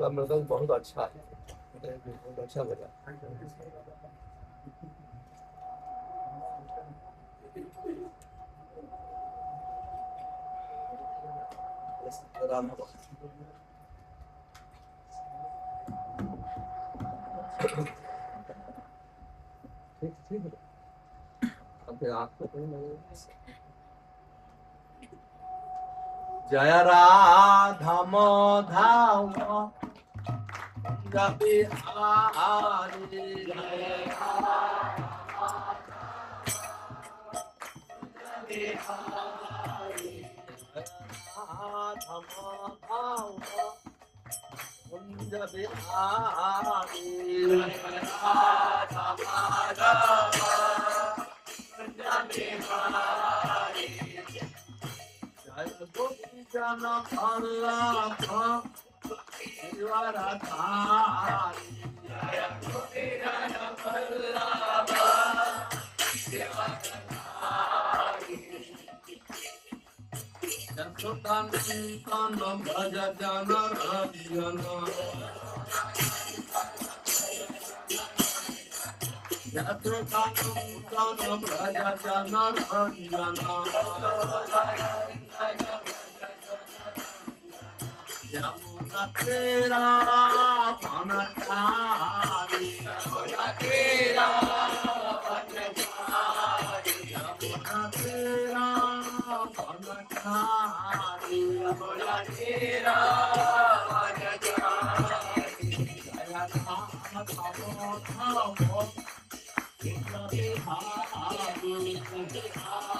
आपका मृदंग बहुत अच्छा है, बहुत अच्छा लगा। राम ठीक ठीक है। अब फिर आपको कहीं लगे। जय राधा माधव बिहारी, जय राधा माधव कुंज बिहारी, जय राधा माधव कुंज बिहारी, जय गोपी जन वल्लभ शिवरधारी, जय गोपी जन वल्लभ शिवरधारी, यशोदानंदन भज जन रंजन, यशोदानंदन भज जन रंजन, यमुना तेरा बनचारी, यमुना तेरा बनचारी, यमुना तेरा बनचारी, यमुना तेरा बनचारी, जय राधा माधव कुंज बिहारी,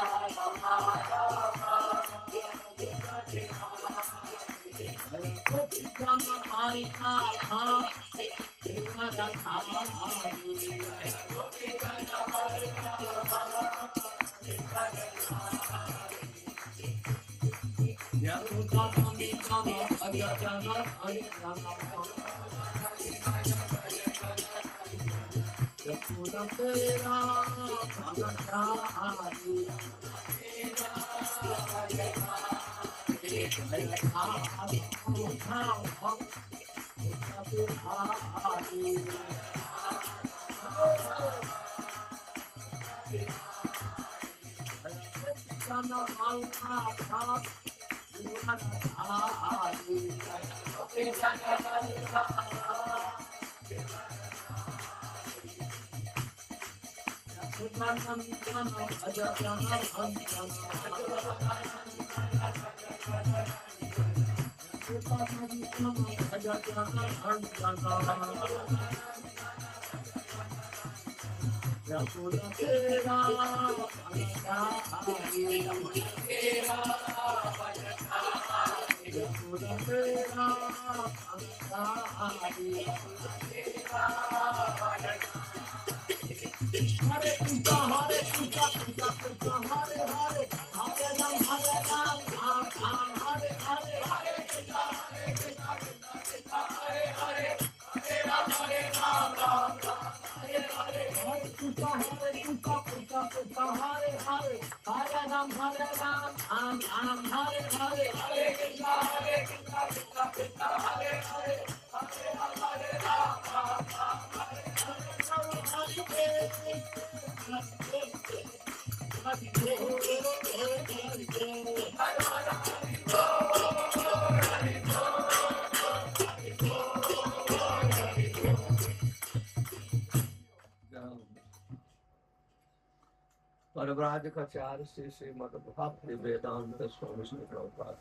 परव्राजकाचार्य श्री श्रीमद् भक्ति वेदांत स्वामी श्री प्रभुपाद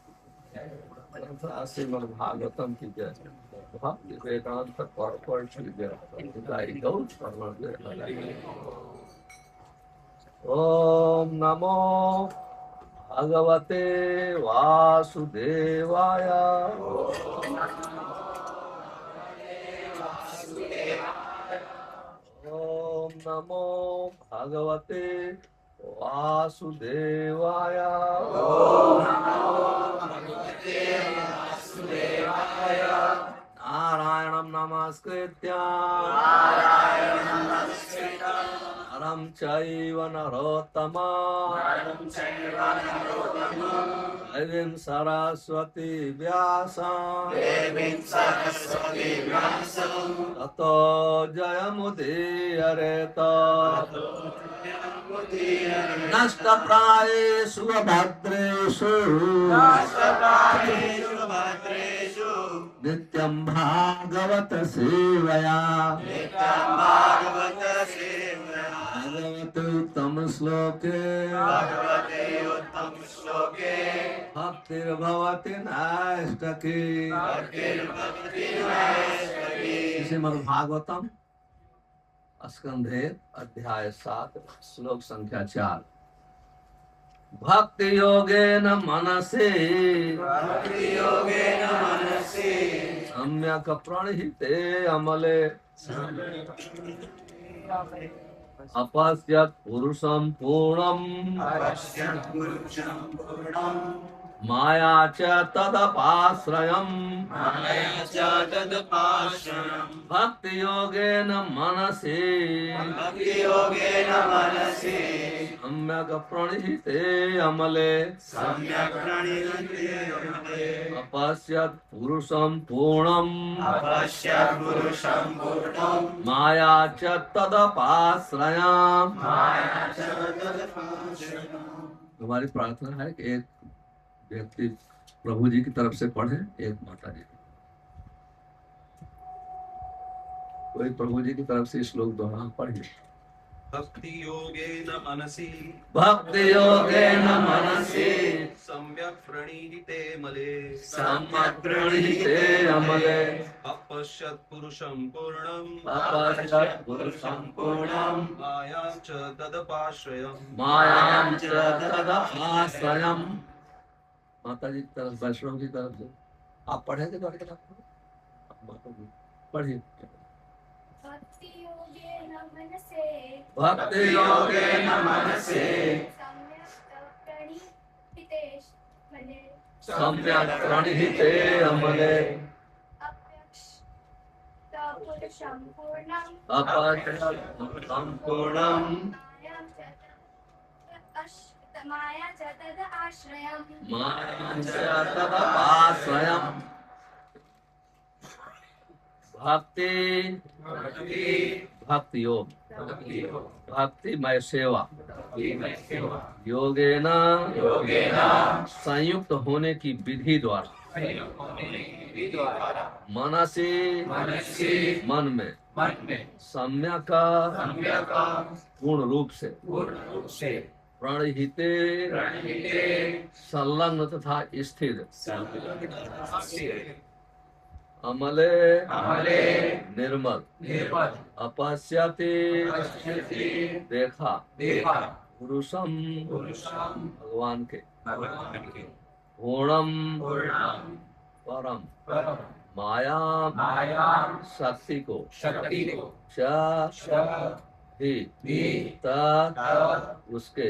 श्रीमद् भागवतम की जय, भक्ति वेदांत परपर की जय, गौ जय। ओम नमो भगवते वासुदेवाय, ओम नमो भगवते वासुदेवाय, ओम नमो भगवते वासुदेवाय, नारायणं नमस्कृत्य नरं चैव नरोत्तमा देवीं सरस्वती व्यासं ततो जयमुदीरयेत नष्टप्रायेषु भद्रेषु नित्यं भागवत सेवया भगवते उत्तम श्लोके भक्तिर्भवति नैष्ठकी श्रीमद् भागवतम स्कंधे अध्याय 7 श्लोक संख्या 4। भक्ति योगेन मनसे सम्यक प्रणहिते अमले अपश्यत् पुरुषं पूर्णम् माया च तदपाश्रयम् भक्ति योगेन मनसि सम्यक् प्रणहिते अमले अपश्यत् पुरुषं पूर्णम् माया च तदपाश्रयम्। हमारी प्रार्थना है कि एक व्यक्ति प्रभु जी की तरफ से पढ़े, एक माता जी। कोई प्रभु जी की तरफ से श्लोक दोहरा पढ़िए। भक्ति योगेन मनसि सम्यक् प्रणीहिते मले अपश्यत् पुरुषं पूर्णम् मायां च तदपाश्रयम्। माता जी की तरफ, वैष्णव की तरफ से आप पढ़ेंगे तो पढ़िए। भक्ति योगेन मनसे सम्यक् प्रणीहिते अमले पुरुषं पूर्णम् माया च तद आश्रयम्। भक्ति योग, भक्तिमय सेवा, योगेन संयुक्त होने की विधि द्वारा मनसी मन में सम्यक पूर्ण रूप से प्रणहिते संलग्न तथा स्थिर अमले निर्मल अपश्यति देखा पुरुषम भगवान के पूर्णम परम माया शक्ति को उसके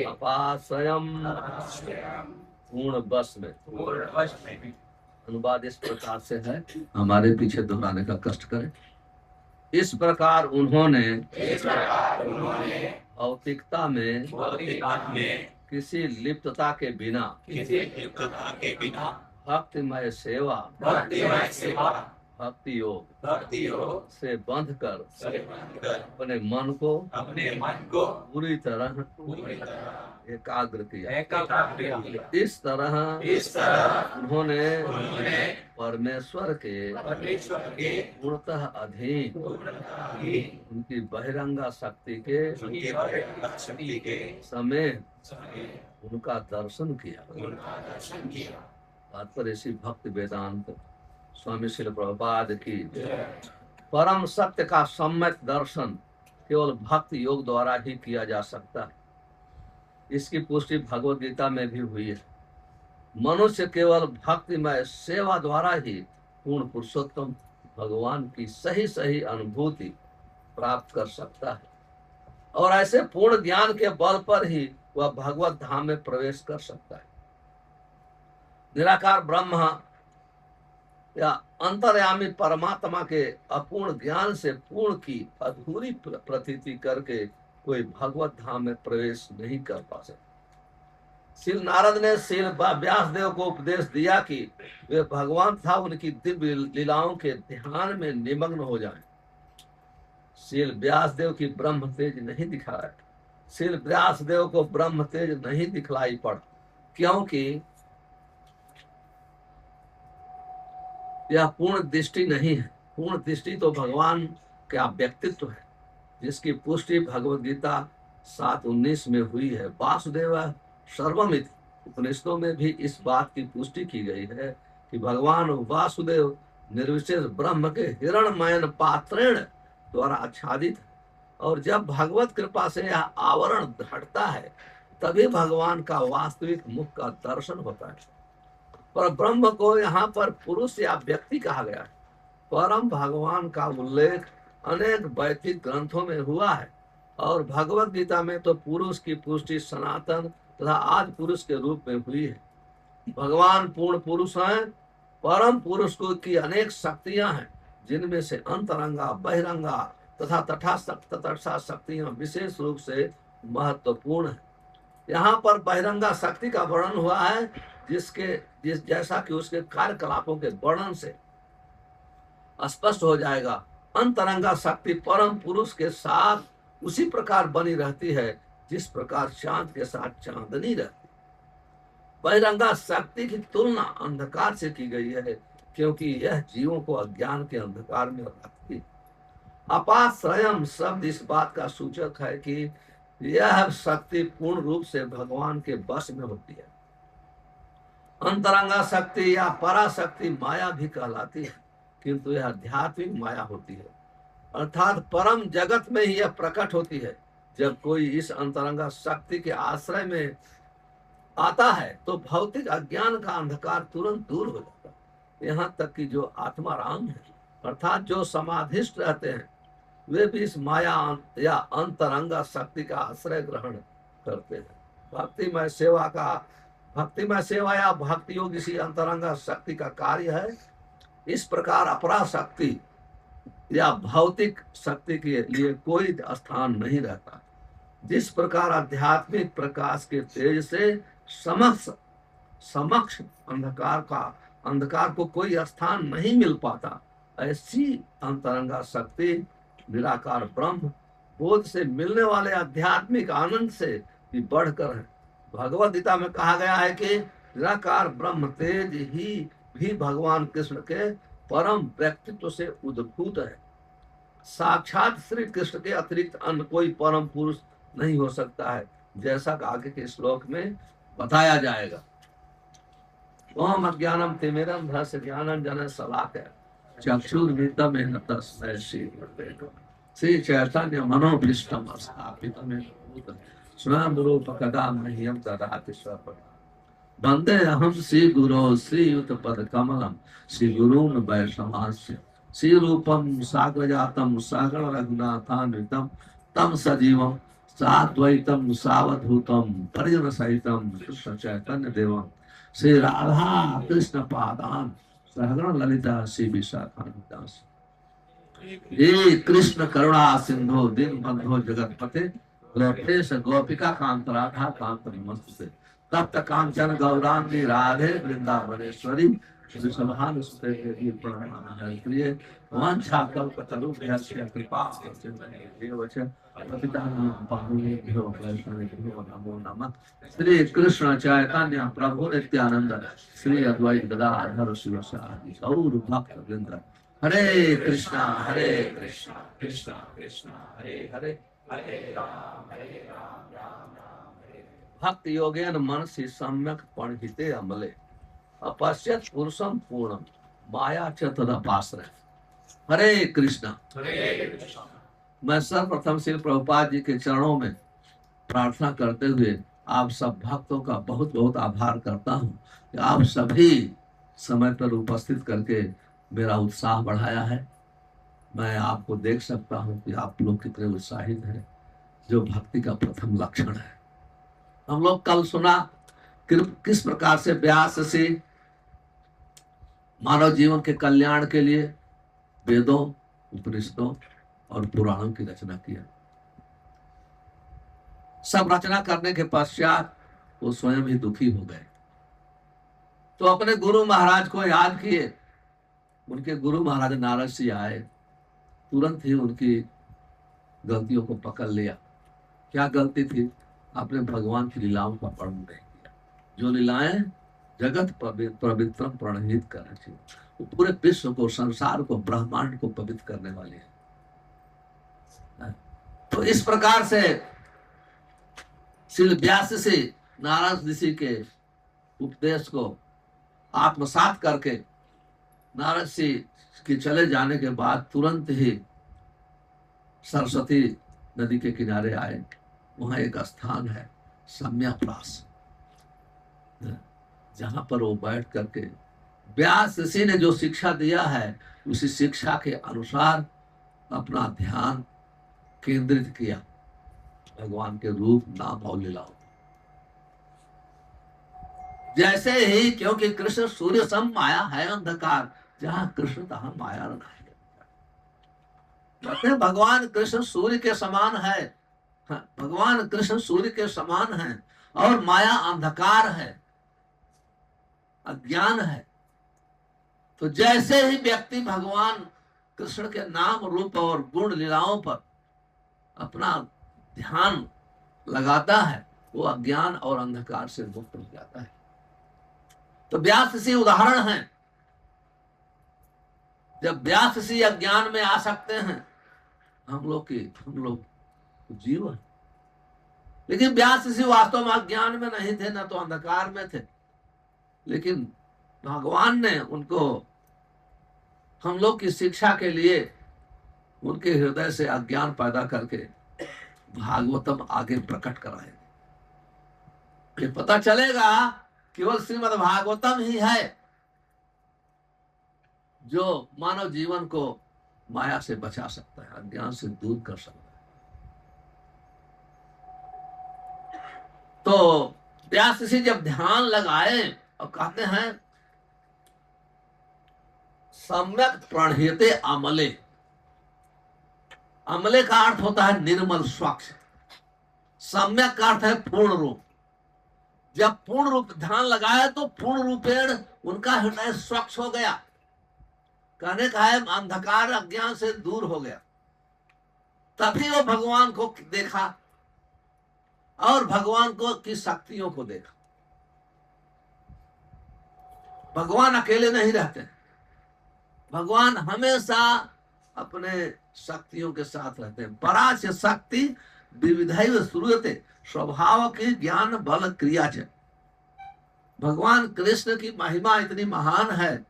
अपाश्रयम पूर्ण बस में। अनुवाद इस प्रकार से है, हमारे पीछे दोहराने का कष्ट करें। इस प्रकार उन्होंने भौतिकता में किसी लिप्तता के बिना भक्तिमय सेवा भक्ति योग से बंध कर अपने मन को पूरी तरह एकाग्र किया। इस तरह उन्होंने परमेश्वर के पूर्णतः अधीन उनकी बहिरंगा शक्ति के समेत उनका दर्शन किया। तात्पर्य इसी भक्ति वेदांत स्वामी श्रील प्रभुपाद की परम सत्य का सम्यक दर्शन केवल भक्ति योग द्वारा ही किया जा सकता है। इसकी पुष्टि भगवद गीता में भी हुई है। मनुष्य केवल भक्तिमय सेवा द्वारा ही पूर्ण पुरुषोत्तम भगवान की सही सही अनुभूति प्राप्त कर सकता है और ऐसे पूर्ण ज्ञान के बल पर ही वह भगवत धाम में प्रवेश कर सकता है। निराकार ब्रह्म या अंतर्यामी परमात्मा के अपूर्ण ज्ञान से पूर्ण की अधूरी प्रतीति करके कोई भगवत धाम में प्रवेश नहीं कर पा सकता। श्री नारद ने श्री व्यास देव को उपदेश दिया कि वे भगवान था उनकी दिव्य लीलाओं के ध्यान में निमग्न हो जाएं। श्री व्यास देव की ब्रह्म तेज नहीं दिखाया, श्री व्यास देव को ब्रह्म तेज नहीं दिखलाई पड़, क्योंकि यह पूर्ण दृष्टि नहीं है। पूर्ण दृष्टि तो भगवान का व्यक्तित्व है, जिसकी पुष्टि भगवद गीता 7:19 में हुई है। वासुदेव सर्वमिति, उपनिषदों में भी इस बात की पुष्टि की गई है कि भगवान वासुदेव निर्विशेष ब्रह्म के हिरणमयन पात्रेण द्वारा आच्छादित है, और जब भगवत कृपा से यह आवरण हटता है तभी भगवान का वास्तविक मुख का दर्शन होता है। पर ब्रह्म को यहाँ पर पुरुष या व्यक्ति कहा गया है। परम भगवान का उल्लेख अनेक वैदिक ग्रंथों में हुआ है, और भगवत गीता में तो पुरुष की पुष्टि सनातन तथा आज पुरुष के रूप में हुई है। भगवान पूर्ण पुरुष हैं। परम पुरुष को की अनेक शक्तियां हैं, जिनमें से अंतरंगा, बहिरंगा तथा तटस्थ शक्तियां विशेष रूप से महत्वपूर्ण है। यहाँ पर बहिरंगा शक्ति का वर्णन हुआ है, जैसा कि उसके कार्यकलापों के वर्णन से स्पष्ट हो जाएगा। अंतरंगा शक्ति परम पुरुष के साथ उसी प्रकार बनी रहती है जिस प्रकार चांद के साथ चांदनी रहती। बहिरंगा शक्ति की तुलना अंधकार से की गई है, क्योंकि यह जीवों को अज्ञान के अंधकार में रखती। अपाश्रयम शब्द इस बात का सूचक है कि यह शक्ति पूर्ण रूप से भगवान के वश में होती है। अंतरंगा शक्ति या पराशक्ति माया भी कहलाती है, किंतु यह आध्यात्मिक माया होती है, अर्थात परम जगत में ही यह प्रकट होती है। जब कोई इस अंतरंगा शक्ति के आश्रय में आता है तो भौतिक अज्ञान का अंधकार तुरंत दूर हो जाता है। यहाँ तक कि जो आत्माराम है, अर्थात जो समाधिष्ट रहते हैं, वे भी इस माया या अंतरंगा शक्ति का आश्रय ग्रहण करते हैं। भक्तिमय सेवा या भक्ति योग इसी अंतरंगा शक्ति का कार्य है। इस प्रकार अपरा शक्ति या भौतिक शक्ति के लिए कोई स्थान नहीं रहता। जिस प्रकार आध्यात्मिक प्रकाश के तेज से समक्ष अंधकार को कोई स्थान नहीं मिल पाता, ऐसी अंतरंगा शक्ति निराकार ब्रह्म बोध से मिलने वाले आध्यात्मिक आनंद से भी बढ़कर है। भगवद गीता में कहा गया है कि निराकार ब्रह्म तेज ही भी भगवान कृष्ण के परम व्यक्तित्व से उद्भूत है। साक्षात श्री कृष्ण के अतिरिक्त अन्य कोई परम पुरुष नहीं हो सकता है, जैसा कि आगे के श्लोक में बताया जाएगा। ओम अज्ञानम तिमिरम धस्य ज्ञानंजन शलाकया चक्षुर्मिलितं येन तस्मै श्री चैतन्य मनोभीष्टं स्थापितं येन भूतं स्वयं रूप कदा मह्यं ददाति स्वपदं। वन्दे अहं श्री गुरो श्रीयुत पद कमलं श्री गुरून् वैष्णवांस्य श्री रूपं साग्रजातं सागर रघुनाथान्वितं तं सजीवं साद्वैतं सावधूतं परिजन सहितं कृष्ण चैतन्य देवं श्री राधा कृष्ण पादान सहगण ललिता श्री विशाखान्वितांश। हे कृष्ण करुणा सिंधु दीन बंधो जगतपते गोपेश गोपिका कांत राधा कांत नमस्ते तप्त कांचन गौरांगी राधे वृंदावनेश्वरी वृषभानु सुते देवी प्रणमामि प्रिय वांछा कल्पतरुभ्यश्च कृपा देवच पतितानां पावनेभ्यो वैष्णवेभ्यो नमो नमः। श्री कृष्ण चैतन्य प्रभु नित्यानंद श्री अद्वैत गदाधर शिवासादि गौर भक्त वृंद हरे कृष्णा कृष्णा कृष्णा हरे हरे हरे राम राम राम हरे। भक्ति योगेन मनसि सम्यक पणिहिते अमले अपश्यत पुरुषम पूर्णम माया च तदपाश्रय। हरे कृष्णा। मैं सर्वप्रथम श्री प्रभुपाद जी के चरणों में प्रार्थना करते हुए आप सब भक्तों का बहुत बहुत आभार करता हूँ कि आप सभी समय पर उपस्थित करके मेरा उत्साह बढ़ाया है। मैं आपको देख सकता हूँ कि आप लोग कितने उत्साहित हैं, जो भक्ति का प्रथम लक्षण है। हम लोग कल सुना किस प्रकार से व्यास से मानव जीवन के कल्याण के लिए वेदों, उपनिषदों और पुराणों की रचना किया। सब रचना करने के पश्चात वो स्वयं ही दुखी हो गए। तो अपने गुरु महाराज को याद किए। उनके गुरु महाराज नारद जी आए, तुरंत ही उनकी गलतियों को पकड़ लिया। क्या गलती थी? आपने भगवान की लीलाओं का वर्णन नहीं किया। जो लीलाएं जगत पवित्र प्रणहित करने चाहिए, वो पूरे विश्व को, संसार को, ब्रह्मांड को पवित्र करने वाली है। तो इस प्रकार से श्री व्यास से नारद ऋषि के उपदेश को आत्मसात करके नारद जी के चले जाने के बाद तुरंत ही सरस्वती नदी के किनारे आए। वहां एक स्थान है सम्यक्प्रास, जहां पर वो बैठ करके व्यास ऋषि ने जो शिक्षा दिया है उसी शिक्षा के अनुसार अपना ध्यान केंद्रित किया भगवान के रूप, नाम और लीलाओं। जैसे ही, क्योंकि कृष्ण सूर्य सम माया है अंधकार, जहां कृष्ण तहां माया रहा है। कहते हैं भगवान कृष्ण सूर्य के समान है। भगवान कृष्ण सूर्य के समान है और माया अंधकार है, अज्ञान है। तो जैसे ही व्यक्ति भगवान कृष्ण के नाम, रूप और गुण लीलाओं पर अपना ध्यान लगाता है, वो अज्ञान और अंधकार से मुक्त हो जाता है। तो व्यास ऋषि उदाहरण है। जब व्यास ऋषि अज्ञान में आ सकते हैं, हम लोग जीव है। लेकिन व्यास ऋषि वास्तव में अज्ञान में नहीं थे, ना तो अंधकार में थे। लेकिन भगवान ने उनको हम लोग की शिक्षा के लिए उनके हृदय से अज्ञान पैदा करके भागवतम आगे प्रकट कराए। ये पता चलेगा केवल श्रीमद् भागवतम ही है जो मानव जीवन को माया से बचा सकता है, अज्ञान से दूर कर सकता है। तो व्यास ऋषि जब ध्यान लगाए और कहते हैं सम्यक प्रणीयते अमले। अमले का अर्थ होता है निर्मल, स्वच्छ। सम्यक का अर्थ है पूर्ण रूप। जब पूर्ण रूप ध्यान लगाया तो पूर्ण रूपेण उनका हृदय स्वच्छ हो गया। कहने का है अंधकार अज्ञान से दूर हो गया। तभी वो भगवान को देखा और भगवान को की शक्तियों को देखा। भगवान अकेले नहीं रहते, भगवान हमेशा अपने शक्तियों के साथ रहते हैं। पराच शक्ति विविधैव श्रूयते स्वभाव की ज्ञान बल क्रिया च। भगवान कृष्ण की महिमा इतनी महान है,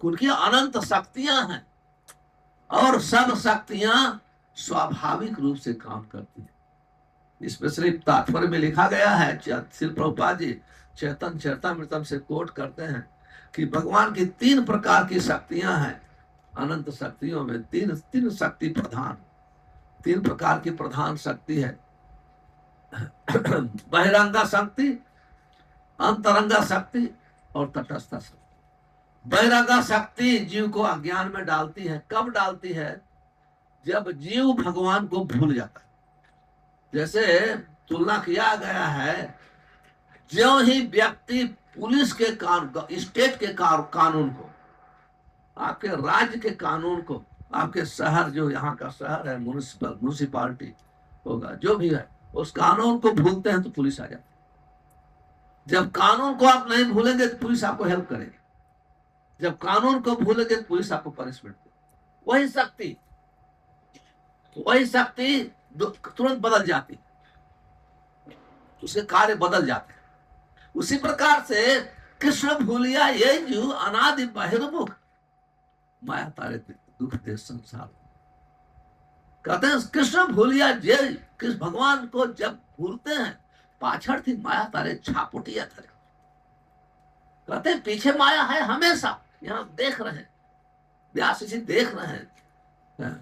उनकी अनंत शक्तियां हैं और सब शक्तियां स्वाभाविक रूप से काम करती हैं। इसमें सिर्फ तात्पर्य में लिखा गया है, श्री प्रभुपाद जी चैतन्य चरितामृतम से कोट करते हैं कि भगवान की 3 प्रकार की शक्तियां हैं। अनंत शक्तियों में तीन शक्ति प्रधान, 3 प्रकार की प्रधान शक्ति है। बहिरंगा शक्ति, अंतरंगा शक्ति और तटस्थ शक्ति। बहिरंगा शक्ति जीव को अज्ञान में डालती है। कब डालती है? जब जीव भगवान को भूल जाता है। जैसे तुलना किया गया है, जो ही व्यक्ति पुलिस के कानून, स्टेट के कानून को, आपके राज्य के कानून को, आपके शहर, जो यहाँ का शहर है, म्युनिसिपालिटी होगा, जो भी है, उस कानून को भूलते हैं तो पुलिस आ जाती है। जब कानून को आप नहीं भूलेंगे तो पुलिस आपको हेल्प करेगी। जब कानून को भूलेंगे तो पुलिस आपको पनिशमेंट देगी। वही शक्ति तुरंत बदल जाती, उसके कार्य बदल जाते हैं। उसी प्रकार से कृष्ण भूलिया ये जो अनादि बहिर्मुख माया तारे दुख दे संसार। कहते हैं कृष्ण भूलिया ये, कृष्ण भगवान को जब भूलते हैं, पाछड़ थी माया तारे छापुटिया थारे। कहते हैं पीछे माया है हमेशा। यहाँ देख रहे हैं, व्यास जी देख रहे हैं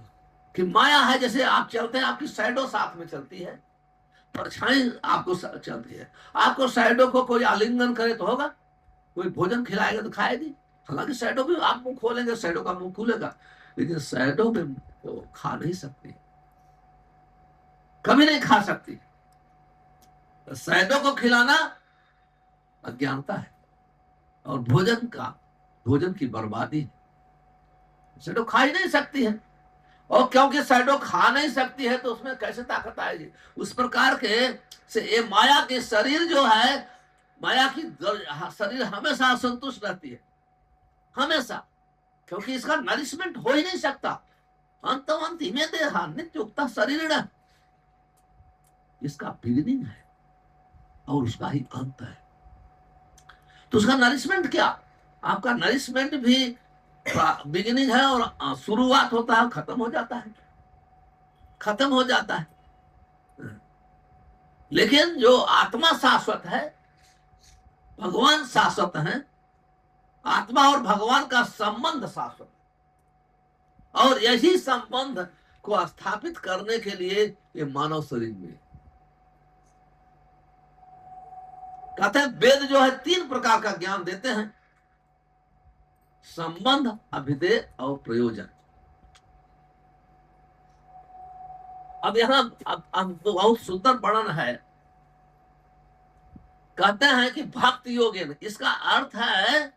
कि माया है। जैसे आप चलते हैं, आपकी शैडो साथ में चलती है, परछाई आपको चलती है। आपको शैडो को कोई आलिंगन करे तो होगा, कोई भोजन खिलाएगा तो खाएगी। हालांकि शैडो भी, आप मुंह खोलेंगे शैडो का मुंह खुलेगा, लेकिन शैडो में वो खा नहीं सकती। कभी नहीं खा सकती। शहदों को खिलाना अज्ञानता है और भोजन की बर्बादी है। शहदों खा ही नहीं सकती है, और क्योंकि शहदों खा नहीं सकती है तो उसमें कैसे ताकत आएगी? उस प्रकार के से ये माया के शरीर जो है, माया की शरीर हमेशा असंतुष्ट रहती है, हमेशा, क्योंकि इसका नरिशमेंट हो ही नहीं सकता। अंत इमे देहा नित्युक्ता शरीर, इसका बिगिनिंग है और उसका ही अंत है। तो उसका नरिशमेंट क्या? आपका नरिशमेंट भी बिगिनिंग है और शुरुआत होता है, खत्म हो जाता है, खत्म हो जाता है। लेकिन जो आत्मा शाश्वत है, भगवान शाश्वत है, आत्मा और भगवान का संबंध शाश्वत है, और यही संबंध को स्थापित करने के लिए ये मानव शरीर में कहते हैं। वेद जो है 3 प्रकार का ज्ञान देते हैं, संबंध, अभिधेय और प्रयोजन। अब यहां अब बहुत सुंदर वर्णन है। कहते हैं कि भक्ति योगेन, इसका अर्थ है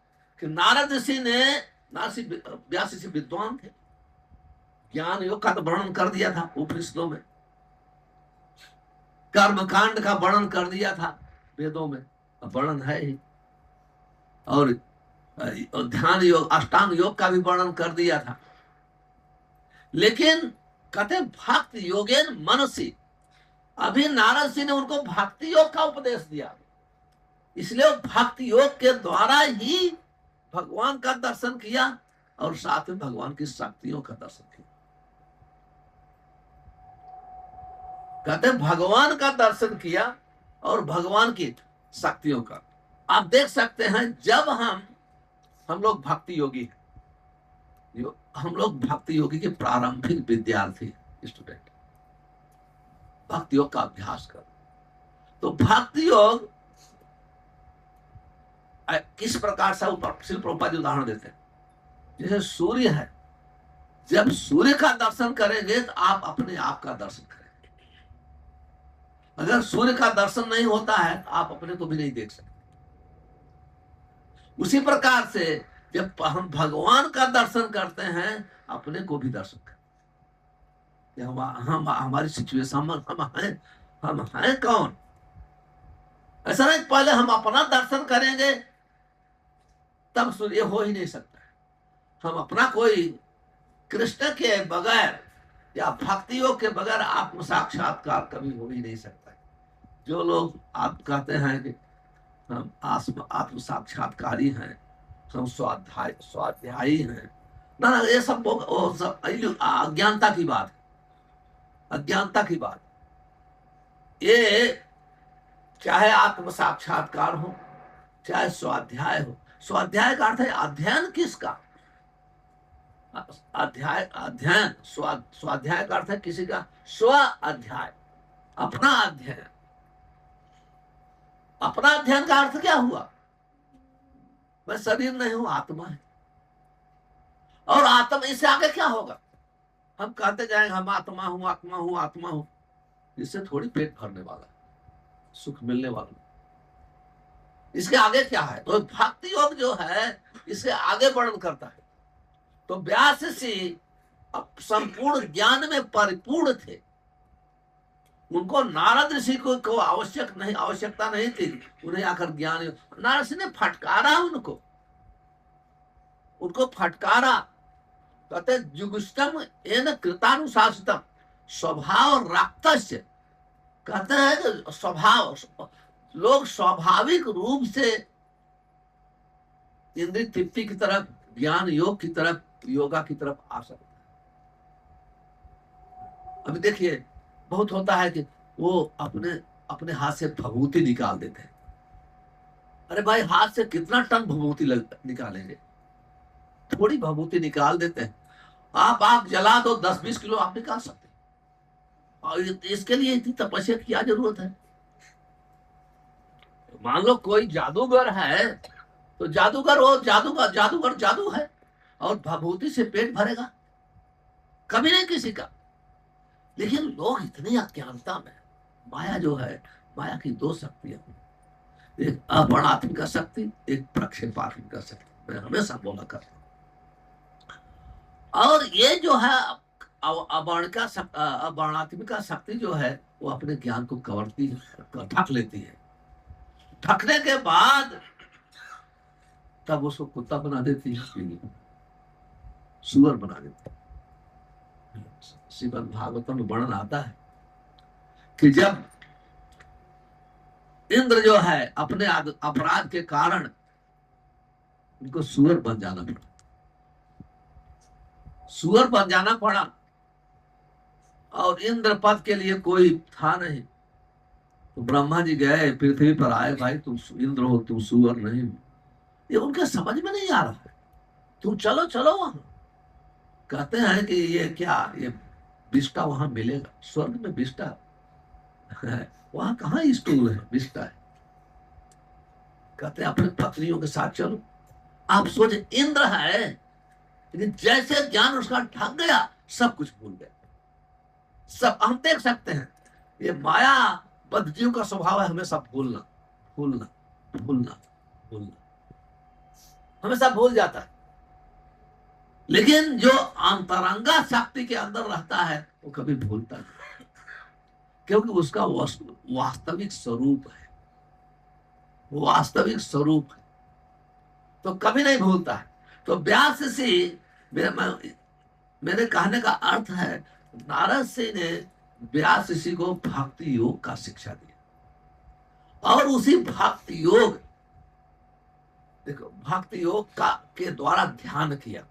कि नारद ऋषि व्यास ऋषि विद्वान थे, ज्ञान योग का तो वर्णन कर दिया था उपनिषदों में, कर्म कांड का वर्णन कर दिया था वेदों में, वर्णन है ही, और ध्यान योग, अष्टांग योग का भी वर्णन कर दिया था। लेकिन कहते भक्ति योगेन मनसी, अभी नारद सिंह ने उनको भक्ति योग का उपदेश दिया, इसलिए भक्ति योग के द्वारा ही भगवान का दर्शन किया और साथ में भगवान की शक्तियों का दर्शन किया। कहते भगवान का दर्शन किया और भगवान की शक्तियों का। आप देख सकते हैं, जब हम लोग भक्ति योगी हैं, हम लोग भक्ति योगी के प्रारंभिक विद्यार्थी स्टूडेंट, भक्ति योग का अभ्यास कर, तो भक्ति योग किस प्रकार से श्री प्रभुपाद जी उदाहरण देते हैं। जैसे सूर्य है, जब सूर्य का दर्शन करेंगे तो आप अपने आप का दर्शन करेंगे। अगर सूर्य का दर्शन नहीं होता है तो आप अपने को भी नहीं देख सकते। उसी प्रकार से जब हम भगवान का दर्शन करते हैं, अपने को भी दर्शन करते हैं। हम हमारी सिचुएशन हम हैं कौन? ऐसा नहीं पहले हम अपना दर्शन करेंगे तब सूर्य हो ही नहीं सकता है। हम अपना कोई कृष्ण के बगैर या भक्ति योग के बगैर आत्म साक्षात्कार कभी हो ही नहीं सकता है। जो लोग आप कहते हैं कि हम आत्म साक्षात्कारी हैं, हम स्वाध्यायी हैं, ना ये सब अज्ञानता की बात है, अज्ञानता की बात। ये चाहे आत्म साक्षात्कार हो, चाहे स्वाध्याय हो। स्वाध्याय का अर्थ है अध्ययन किसका? अध्ययन स्वाध्याय का अर्थ है किसी का स्व अध्याय, अपना अध्ययन। अपना अध्ययन का अर्थ क्या हुआ? मैं शरीर नहीं हूं, आत्मा है। और आत्मा, इससे आगे क्या होगा? हम कहते जाएंगे हम आत्मा हूं, आत्मा हूं, आत्मा हूं, इससे थोड़ी पेट भरने वाला, सुख मिलने वाला। इसके आगे क्या है? तो भक्ति योग जो है इसके आगे वर्णन करता है। तो व्यास ऋषि संपूर्ण ज्ञान में परिपूर्ण थे, उनको नारद ऋषि को आवश्यकता नहीं थी उन्हें आकर ज्ञान। नारद ऋषि ने फटकारा उनको फटकारा। कहते जुगुष्टम एन कृतानुशासितम स्वभाव रक्तस्य। कहते हैं कि स्वभाव, लोग स्वाभाविक रूप से इंद्रिय तृप्ति की तरफ, ज्ञान योग की तरफ, योगा की तरफ आ सकते हैं। अभी देखिए बहुत होता है कि वो अपने हाथ से भभूति निकाल देते हैं। अरे भाई, हाथ से कितना टन भभूति निकालेंगे? थोड़ी भभूति निकाल देते हैं। आप आग जला दो, 10-20 किलो आप निकाल सकते हैं। और इसके लिए इतनी तपस्या की क्या जरूरत है? मान लो कोई जादूगर है, तो जादूगर वो जादूगर जादू है और भभूति से पेट भरेगा? कभी नहीं किसी का। लेकिन लोग इतनी अज्ञानता में, माया जो है, माया की दो शक्तियां, एक अवर्णात्मिका शक्ति, एक प्रक्षेपात्मिका शक्ति, मैं हमेशा बोला करता हूं। और ये जो है अवर्णात्मिका शक्ति जो है, वो अपने ज्ञान को कवरती है, ढक लेती है। ढकने के बाद तब उसको कुत्ता बना देती है, सुअर बना देती है। श्रीमद् भागवतम में वर्णन आता है कि जब इंद्र जो है अपने अपराध के कारण उनको सुअर बन जाना पड़ा, सुअर बन जाना पड़ा, और इंद्र पद के लिए कोई था नहीं। तो ब्रह्मा जी गए, पृथ्वी पर आए, भाई तुम इंद्र हो, तुम सुअर नहीं हो। ये उनके समझ में नहीं आ रहा है, तुम चलो चलो वहां। कहते हैं कि ये क्या, ये विष्टा वहां मिलेगा, स्वर्ग में विष्टा है, वहां कहाँ स्टूल है, विष्टा है। कहते हैं अपने पत्नियों के साथ चलो। आप सोचे इंद्र है, लेकिन जैसे ज्ञान उसका ढक गया, सब कुछ भूल गया। सब हम देख सकते हैं, ये माया बद्धजीव का स्वभाव है, हमेशा भूलना भूलना भूलना भूलना, हमेशा भूल जाता है। लेकिन जो अंतरंगा शक्ति के अंदर रहता है वो कभी भूलता नहीं, क्योंकि उसका वास्तविक स्वरूप है, वास्तविक स्वरूप है, तो कभी नहीं भूलता है। तो व्यास ऋषि, मेरे कहने का अर्थ है, नारद सिंह ने व्यास ऋषि को भक्ति योग का शिक्षा दिया, और उसी भक्ति योग, देखो भक्ति योग का के द्वारा ध्यान किया,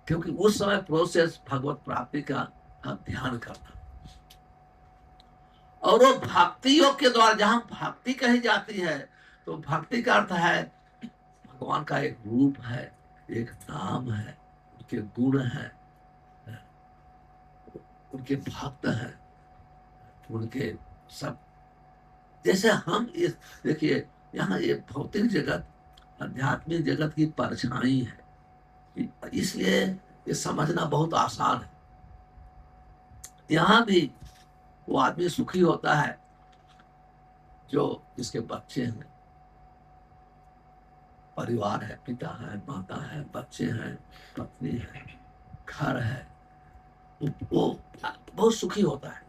क्योंकि उस समय प्रोसेस भगवत प्राप्ति का ध्यान करना। और वो भक्ति योग के द्वारा, जहां भक्ति कही जाती है, तो भक्ति का अर्थ है भगवान का एक रूप है, एक नाम है, उनके गुण है, उनके भक्त हैं, उनके सब। जैसे हम इस, देखिए यहाँ ये भौतिक जगत, आध्यात्मिक जगत की परछाई है, इसलिए ये समझना बहुत आसान है। यहाँ भी वो आदमी सुखी होता है जो जिसके बच्चे हैं, परिवार है, पिता है, माता है, बच्चे हैं, पत्नी है, घर है, वो बहुत सुखी होता है।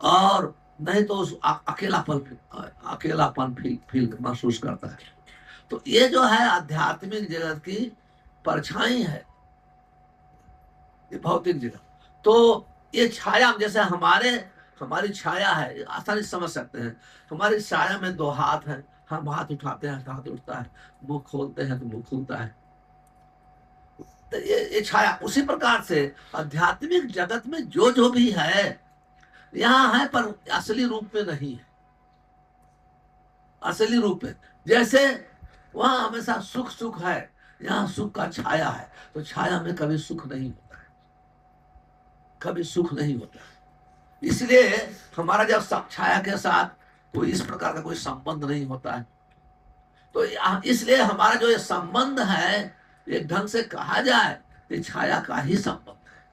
और नहीं तो अकेलापन फील महसूस करता है। तो ये जो है आध्यात्मिक जगत की परछाई है, ये भौतिक जगत। तो ये छाया, जैसे हमारी छाया है, आसानी से समझ सकते हैं। हमारी छाया में दो हाथ हैं, हम हाथ उठाते हैं तो हाथ उठता है, मुंह खोलते हैं तो मुंह खुलता है। तो ये छाया, उसी प्रकार से आध्यात्मिक जगत में जो भी है यहाँ है, पर असली रूप में नहीं है, असली रूप में। जैसे वहां हमेशा सुख सुख है, यहाँ सुख का छाया है, तो छाया में कभी सुख नहीं होता है, कभी सुख नहीं होता है। इसलिए हमारा जब छाया के साथ कोई इस प्रकार का कोई संबंध नहीं होता है, तो इसलिए हमारा जो ये संबंध है, एक ढंग से कहा जाए ये छाया का ही संबंध है,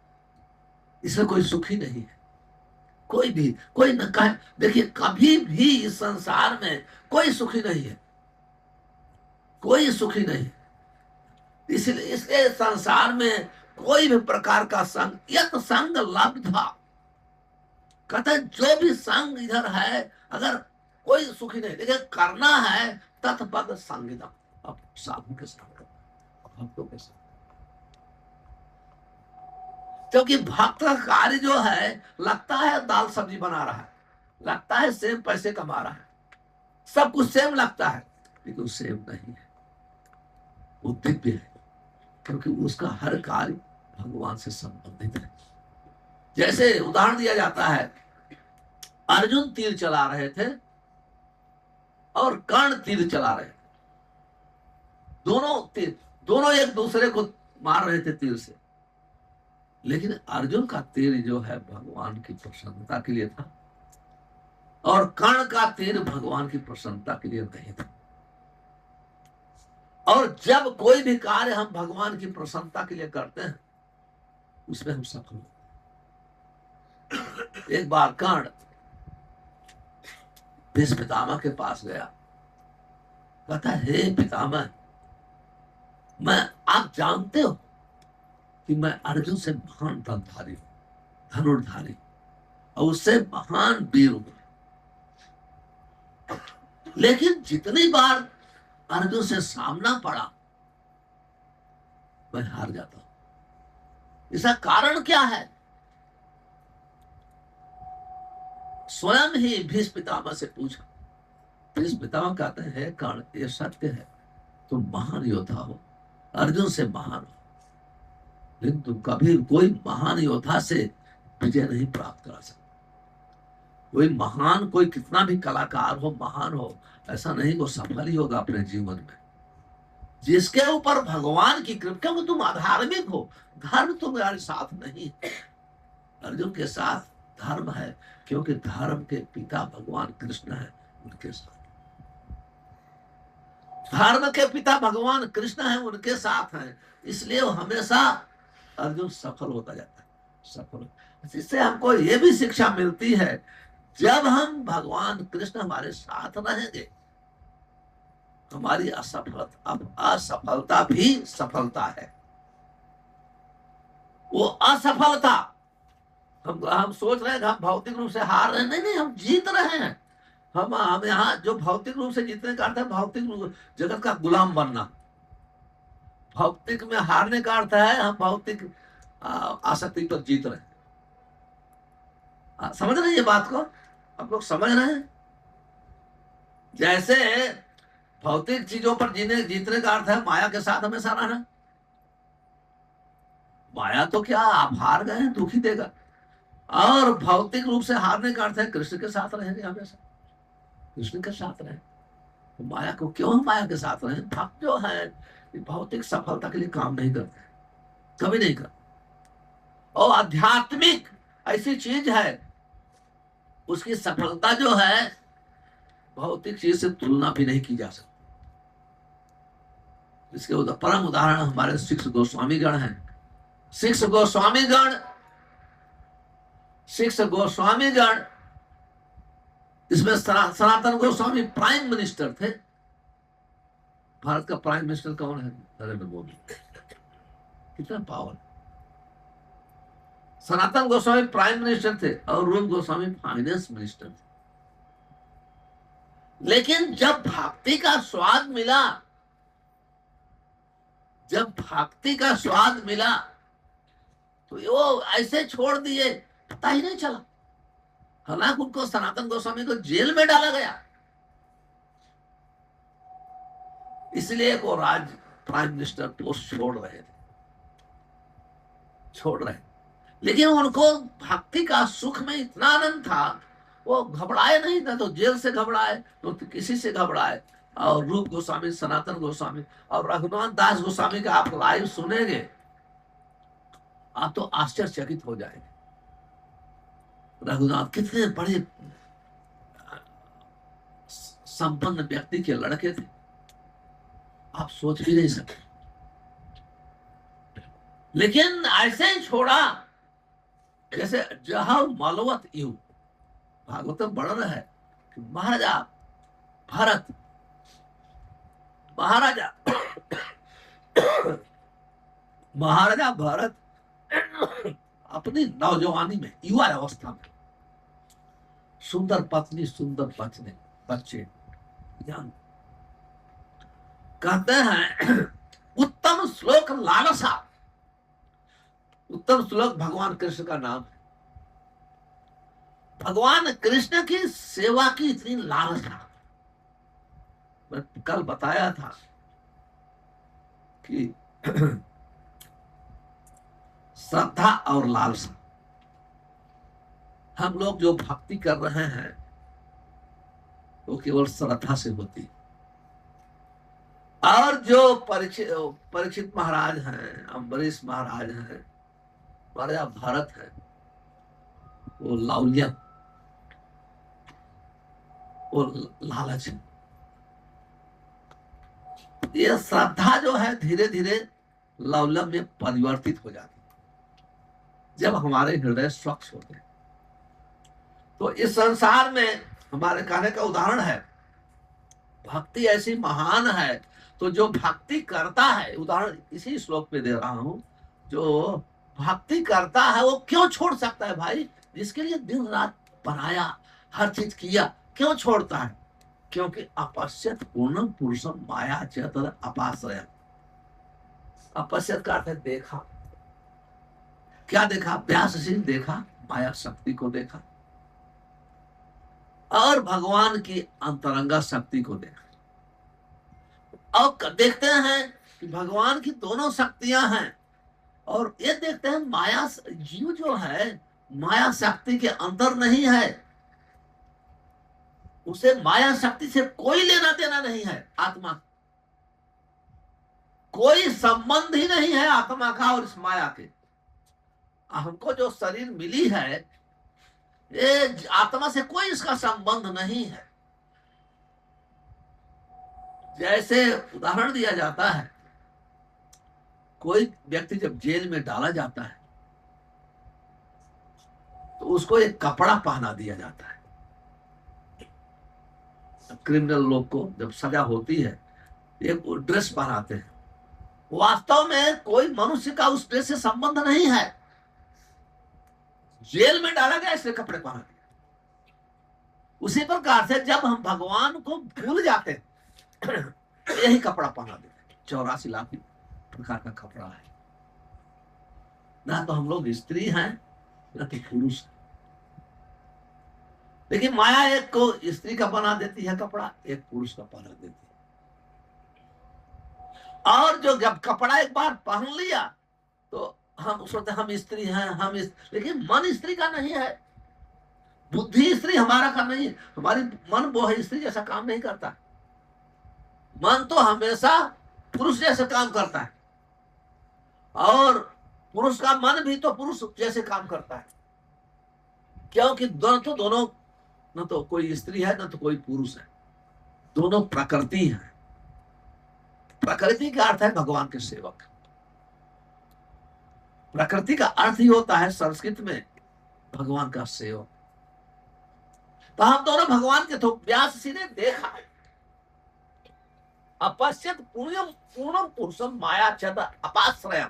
इसमें कोई सुखी नहीं है। कोई न कहे, देखिए कभी भी इस संसार में कोई सुखी नहीं है, कोई सुखी नहीं। इसलिए संसार में कोई भी प्रकार का संग, यत संग लब्धा, कहते जो भी संग इधर है, अगर कोई सुखी नहीं, लेकिन करना है तत्पद संगीतम, अब साधु के साथ, भक्तों के साथ। क्योंकि भक्त का कार्य जो है, लगता है दाल सब्जी बना रहा है, लगता है सेम पैसे कमा रहा है, सब कुछ सेम लगता है, लेकिन सेम नहीं है, वो दिव्य है, क्योंकि उसका हर कार्य भगवान से संबंधित है। जैसे उदाहरण दिया जाता है, अर्जुन तीर चला रहे थे और कर्ण तीर चला रहे थे, दोनों एक दूसरे को मार रहे थे तीर से, लेकिन अर्जुन का तीर जो है भगवान की प्रसन्नता के लिए था, और कर्ण का तीर भगवान की प्रसन्नता के लिए नहीं था। और जब कोई भी कार्य हम भगवान की प्रसन्नता के लिए करते हैं, उसमें हम सफल होते हैं। एक बार कर्ण भीष्म पितामह के पास गया, कहता है, हे पितामह, मैं आप जानते हो कि मैं अर्जुन से महान धनुर्धारी हूं, धनुर्धारी, और उससे महान वीर हूं, लेकिन जितनी बार अर्जुन से सामना पड़ा मैं हार जाता हूं। इसका कारण क्या है? स्वयं ही भीष्म पितामह से पूछा। भीष्म पितामह कहते हैं, कर्ण, ये सत्य है, तुम महान योद्धा हो, अर्जुन से महान हो, लेकिन तुम कभी कोई महान योद्धा से विजय नहीं प्राप्त करा सकते। कोई महान, कोई कितना भी कलाकार हो, महान हो, ऐसा नहीं वो सफल ही होगा अपने जीवन में। जिसके ऊपर भगवान की कृपा, क्योंकि तुम अधार्मिक हो, धर्म तुम्हारे साथ नहीं है। अर्जुन के साथ धर्म है, क्योंकि धर्म के पिता भगवान कृष्ण है, उनके साथ धर्म के पिता भगवान कृष्ण है, उनके साथ हैं, इसलिए वो हमेशा अर्जुन सफल होता जाता है, सफल। इससे हमको ये भी शिक्षा मिलती है, जब हम भगवान कृष्ण हमारे साथ रहेंगे, हमारी असफलता भी सफलता है। वो असफलता, हम सोच रहे हैं कि हम भौतिक रूप से हार रहे हैं, नहीं नहीं, हम जीत रहे हैं। हम यहाँ जो भौतिक रूप से जीतने का अर्थ है, भौतिक रूप जगत का गुलाम बनना। भौतिक में हारने का अर्थ है हम भौतिक आसक्ति पर जीत रहे हैं। समझ रहे हैं ये बात को? आप लोग समझ रहे हैं? जैसे भौतिक चीजों पर जीतने का अर्थ है माया के साथ हमेशा रहना। माया तो क्या, आप हार गए, दुखी देगा। और भौतिक रूप से हारने का अर्थ है कृष्ण के साथ रहेंगे, हमेशा कृष्ण के साथ रहें। तो माया को क्यों हम माया के साथ रहें? भक्त जो है भौतिक सफलता के लिए काम नहीं करते, कभी नहीं करते। और आध्यात्मिक ऐसी चीज है, उसकी सफलता जो है भौतिक चीज से तुलना भी नहीं की जा सकती। इसके परम उदाहरण हमारे सिक्स गोस्वामीगण हैं। सिक्स गोस्वामीगण, इसमें सनातन गोस्वामी प्राइम मिनिस्टर थे। भारत का प्राइम मिनिस्टर कौन है? नरेंद्र मोदी। कितना power. Sanatan Goswami prime minister थे और रूप गोस्वामी फाइनेंस मिनिस्टर थे। लेकिन जब भक्ति का स्वाद मिला, तो वो ऐसे छोड़ दिए, पता ही नहीं चला। हालांकि उनको, सनातन गोस्वामी को जेल में डाला गया, इसलिए वो प्राइम मिनिस्टर पोस्ट छोड़ रहे। लेकिन उनको भक्ति का सुख में इतना आनंद था, वो घबराए नहीं था। तो जेल से घबराए, तो किसी से घबराए। और रूप गोस्वामी, सनातन गोस्वामी और रघुनाथ दास गोस्वामी का आप लाइव सुनेंगे, आप तो आश्चर्यचकित हो जाएंगे। रघुनाथ कितने बड़े संपन्न व्यक्ति के लड़के थे, आप सोच भी नहीं सकते। लेकिन ऐसे ही छोड़ा, जैसे जहां मालवत यू, भागवतम वर्णन है कि महाराजा भरत अपनी नौजवानी में, युवा अवस्था में, सुंदर पत्नी, सुंदर बच्चे, ज्ञान, कहते हैं उत्तम श्लोक लालसा। उत्तम श्लोक भगवान कृष्ण का नाम है। भगवान कृष्ण की सेवा की इतनी लालसा, मैं कल बताया था कि श्रद्धा और लालसा, हम लोग जो भक्ति कर रहे हैं वो केवल श्रद्धा से होती है। और जो परीक्षित महाराज हैं, अम्बरीश महाराज हैं, महाराजा भरत है, वो लौल्यम, वो लालच। ये श्रद्धा जो है धीरे धीरे लौल्यम में परिवर्तित हो जाती है। जब हमारे हृदय स्वच्छ होते हैं, तो इस संसार में हमारे कहने का उदाहरण है, भक्ति ऐसी महान है, तो जो भक्ति करता है, उदाहरण इसी श्लोक पे दे रहा हूं, जो भक्ति करता है वो क्यों छोड़ सकता है भाई? जिसके लिए दिन रात बनाया, हर चीज किया, क्यों छोड़ता है? क्योंकि अपश्यत पूर्णम पुरुषम माया च तद अपाश्रय। अपश्यत का अर्थ है देखा। क्या देखा? व्यासशील देखा, माया शक्ति को देखा और भगवान की अंतरंगा शक्ति को देखा। और देखते हैं कि भगवान की दोनों शक्तियां हैं, और ये देखते हैं माया, जीव जो है माया शक्ति के अंदर नहीं है, उसे माया शक्ति से कोई लेना देना नहीं है। आत्मा कोई संबंध ही नहीं है आत्मा का और इस माया के। हमको जो शरीर मिली है, ये आत्मा से कोई इसका संबंध नहीं है। जैसे उदाहरण दिया जाता है, कोई व्यक्ति जब जेल में डाला जाता है तो उसको एक कपड़ा पहना दिया जाता है। क्रिमिनल लोग को जब सजा होती है एक ड्रेस पहनाते हैं, वास्तव में कोई मनुष्य का उस ड्रेस से संबंध नहीं है, जेल में डाला गया इसलिए कपड़े पहना दिया। उसी प्रकार से जब हम भगवान को भूल जाते हैं यही कपड़ा पहना देते हैं। 84 लाख प्रकार का कपड़ा है, ना तो हम लोग स्त्री हैं ना तो पुरुष हैं। लेकिन माया एक को स्त्री का बना देती है कपड़ा, एक पुरुष का बना देती है। और जो जब कपड़ा एक बार पहन लिया तो हम सोचते हम स्त्री हैं, लेकिन मन स्त्री का नहीं है, बुद्धि स्त्री हमारा का नहीं है। हमारी मन वो है स्त्री जैसा काम नहीं करता, मन तो हमेशा पुरुष जैसे काम करता है, और पुरुष का मन भी तो पुरुष जैसे काम करता है। क्योंकि दोनों न तो कोई स्त्री है न तो कोई पुरुष है, दोनों प्रकृति है। प्रकृति का अर्थ है भगवान के सेवक। प्रकृति का अर्थ ही होता है संस्कृत में भगवान का सेवक। तो हम दोनों भगवान के, तो व्यास जी ने देखा, अपश्यत पूर्णम पुरुषम माया चद अपाश्रयम।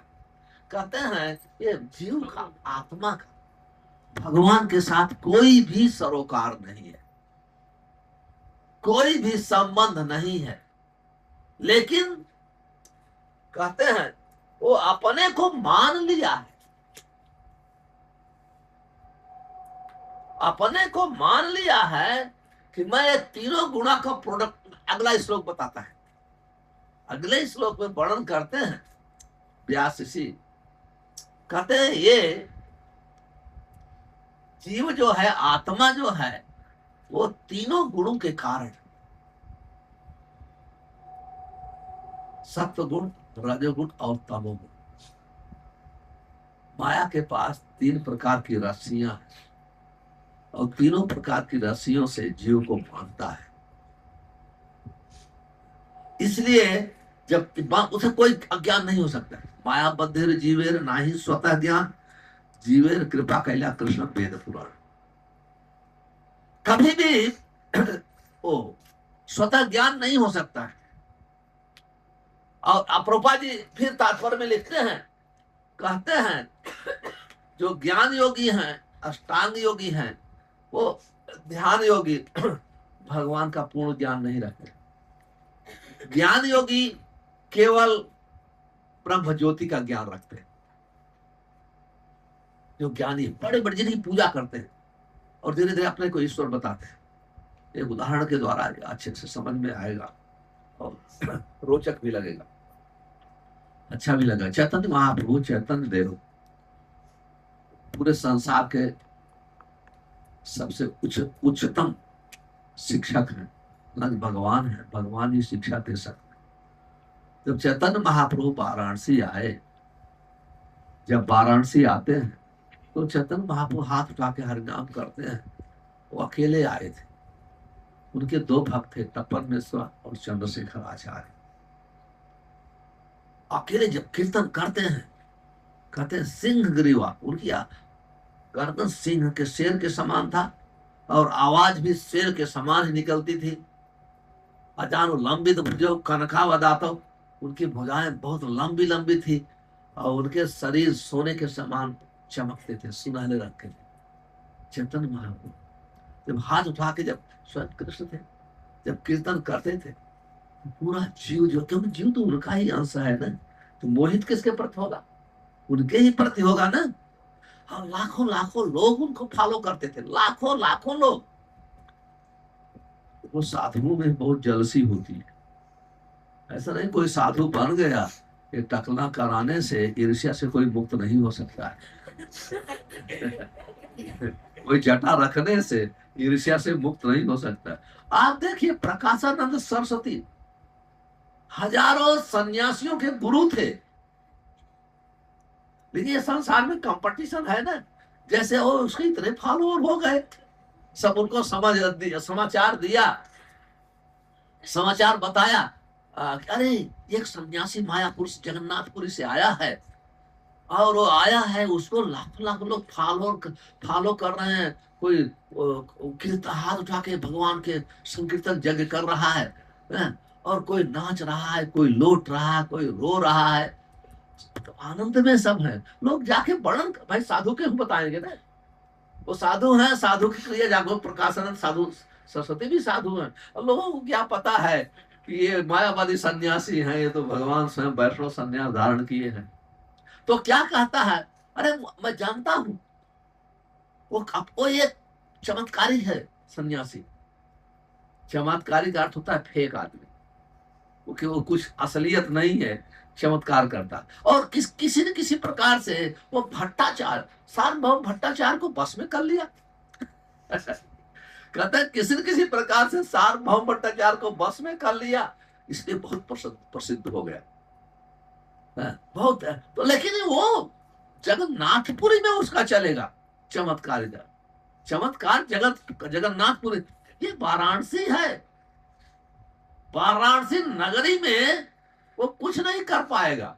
कहते हैं ये जीव का, आत्मा का भगवान के साथ कोई भी सरोकार नहीं है, कोई भी संबंध नहीं है। लेकिन कहते हैं वो अपने को मान लिया है, अपने को मान लिया है कि मैं ये तीनों गुणा का प्रोडक्ट। अगला श्लोक बताता है, अगले श्लोक में वर्णन करते हैं व्यास ऋषि, कहते हैं ये जीव जो है, आत्मा जो है, वो तीनों गुणों के कारण, सत्व गुण, रजोगुण और तमोगुण। माया के पास 3 प्रकार की रस्सियां हैं, और तीनों प्रकार की रस्सियों से जीव को बांधता है। इसलिए जब उसे कोई अज्ञान नहीं हो सकता। माया बद्धिर जीवेर नाही स्वतः ज्ञान, जीवेर कृपा कैला कृष्ण वेद पुराण। कभी भी ओ स्वतः ज्ञान नहीं हो सकता है। और अप्रोपा जी फिर तात्पर्य में लिखते हैं, कहते हैं जो ज्ञान योगी हैं, अष्टांग योगी हैं, वो ध्यान योगी भगवान का पूर्ण ज्ञान नहीं रखते। ज्ञान योगी केवल ब्रह्म ज्योति का ज्ञान रखते हैं। जो ज्ञानी बड़े बड़े जिनकी पूजा करते हैं और धीरे धीरे अपने को ईश्वर बताते हैं। एक उदाहरण के द्वारा अच्छे से समझ में आएगा और रोचक भी लगेगा, अच्छा भी लगेगा। चैतन्य महाप्रभु, चैतन्य देव पूरे संसार के सबसे उच्चतम शिक्षक हैं, भगवान है, भगवान ही शिक्षा दे सकते। जब चैतन्य महाप्रभु वाराणसी आए, जब वाराणसी आते हैं तो चैतन्य महाप्रभु हाथ उठा के हरिनाम करते हैं। वो अकेले आए थे, उनके 2 भक्त थे, तपन मिश्रा और चंद्रशेखर आचार्य। अकेले जब कीर्तन करते हैं, कहते हैं सिंह ग्रीवा, उनकी गर्दन सिंह के, शेर के समान था, और आवाज भी शेर के समान ही निकलती थी। अजानु लंबित भुजौ कनकावदातौ, उनकी भुजाएं बहुत लंबी लंबी थी और उनके शरीर सोने के समान चमकते थे, सुनहले रंग के थे। चैतन्य महाप्रभु जब हाथ उठा के, जब स्वयं कृष्ण थे, जब कीर्तन करते थे, पूरा जीव जो, क्योंकि जीव तो उनका ही अंश है ना, तो मोहित किसके प्रति होगा? उनके ही प्रति होगा ना। और लाखों लाखों लोग उनको फॉलो करते थे, लाखों लाखों लोग। वो साधुओं में बहुत जलसी होती है। ऐसा नहीं कोई साधु बन गया, ये टकला कराने से, ईर्ष्या से कोई मुक्त नहीं हो सकता है। कोई जटा रखने से ईर्ष्या से मुक्त नहीं हो सकता। आप देखिए प्रकाशानंद सरस्वती हजारों सन्यासियों के गुरु थे, लेकिन ये संसार में कंपटीशन है ना। जैसे वो उसके इतने फॉलोअर हो गए, सब उनको समाचार दिया, समाचार बताया, अरे एक सन्यासी मायापुर से, जगन्नाथपुरी से आया है, और वो आया है, उसको लाखों लाख लोग फॉलो कर रहे हैं। कोई कीर्तन हाथ उठा के भगवान के संकीर्तन यज्ञ कर रहा है, और कोई नाच रहा है, कोई लौट रहा है, कोई रो रहा है, तो आनंद में सब है। लोग जाके वर्णन, भाई साधु के हम बताएंगे ना, वो साधु हैं, साधु की क्रिया जागो, प्रकाशानंद साधु, सरस्वती भी साधु हैं। और लोगों को क्या पता है कि ये मायावादी सन्यासी हैं, ये तो भगवान स्वयं वैष्णव सन्यास धारण किए हैं। तो क्या कहता है, अरे मैं जानता हूं वो ये चमत्कारी है सन्यासी। चमत्कारी का अर्थ होता है फेक आदमी, क्योंकि वो कुछ असलियत नहीं है, चमत्कार करता। और किसी न किसी प्रकार से वो भट्टाचार्य, सार्वभौम भट्टाचार्य को बस में कर लिया। कहता है किसी न किसी प्रकार से सार्वभौम भट्टाचार्य को बस में कर लिया, इसलिए बहुत प्रसिद्ध हो गया। बहुत है तो, लेकिन वो जगन्नाथपुरी में उसका चलेगा चमत्कारिता। चमत्कार जगन्नाथपुरी, ये वाराणसी है, वाराणसी नगरी में वो कुछ नहीं कर पाएगा।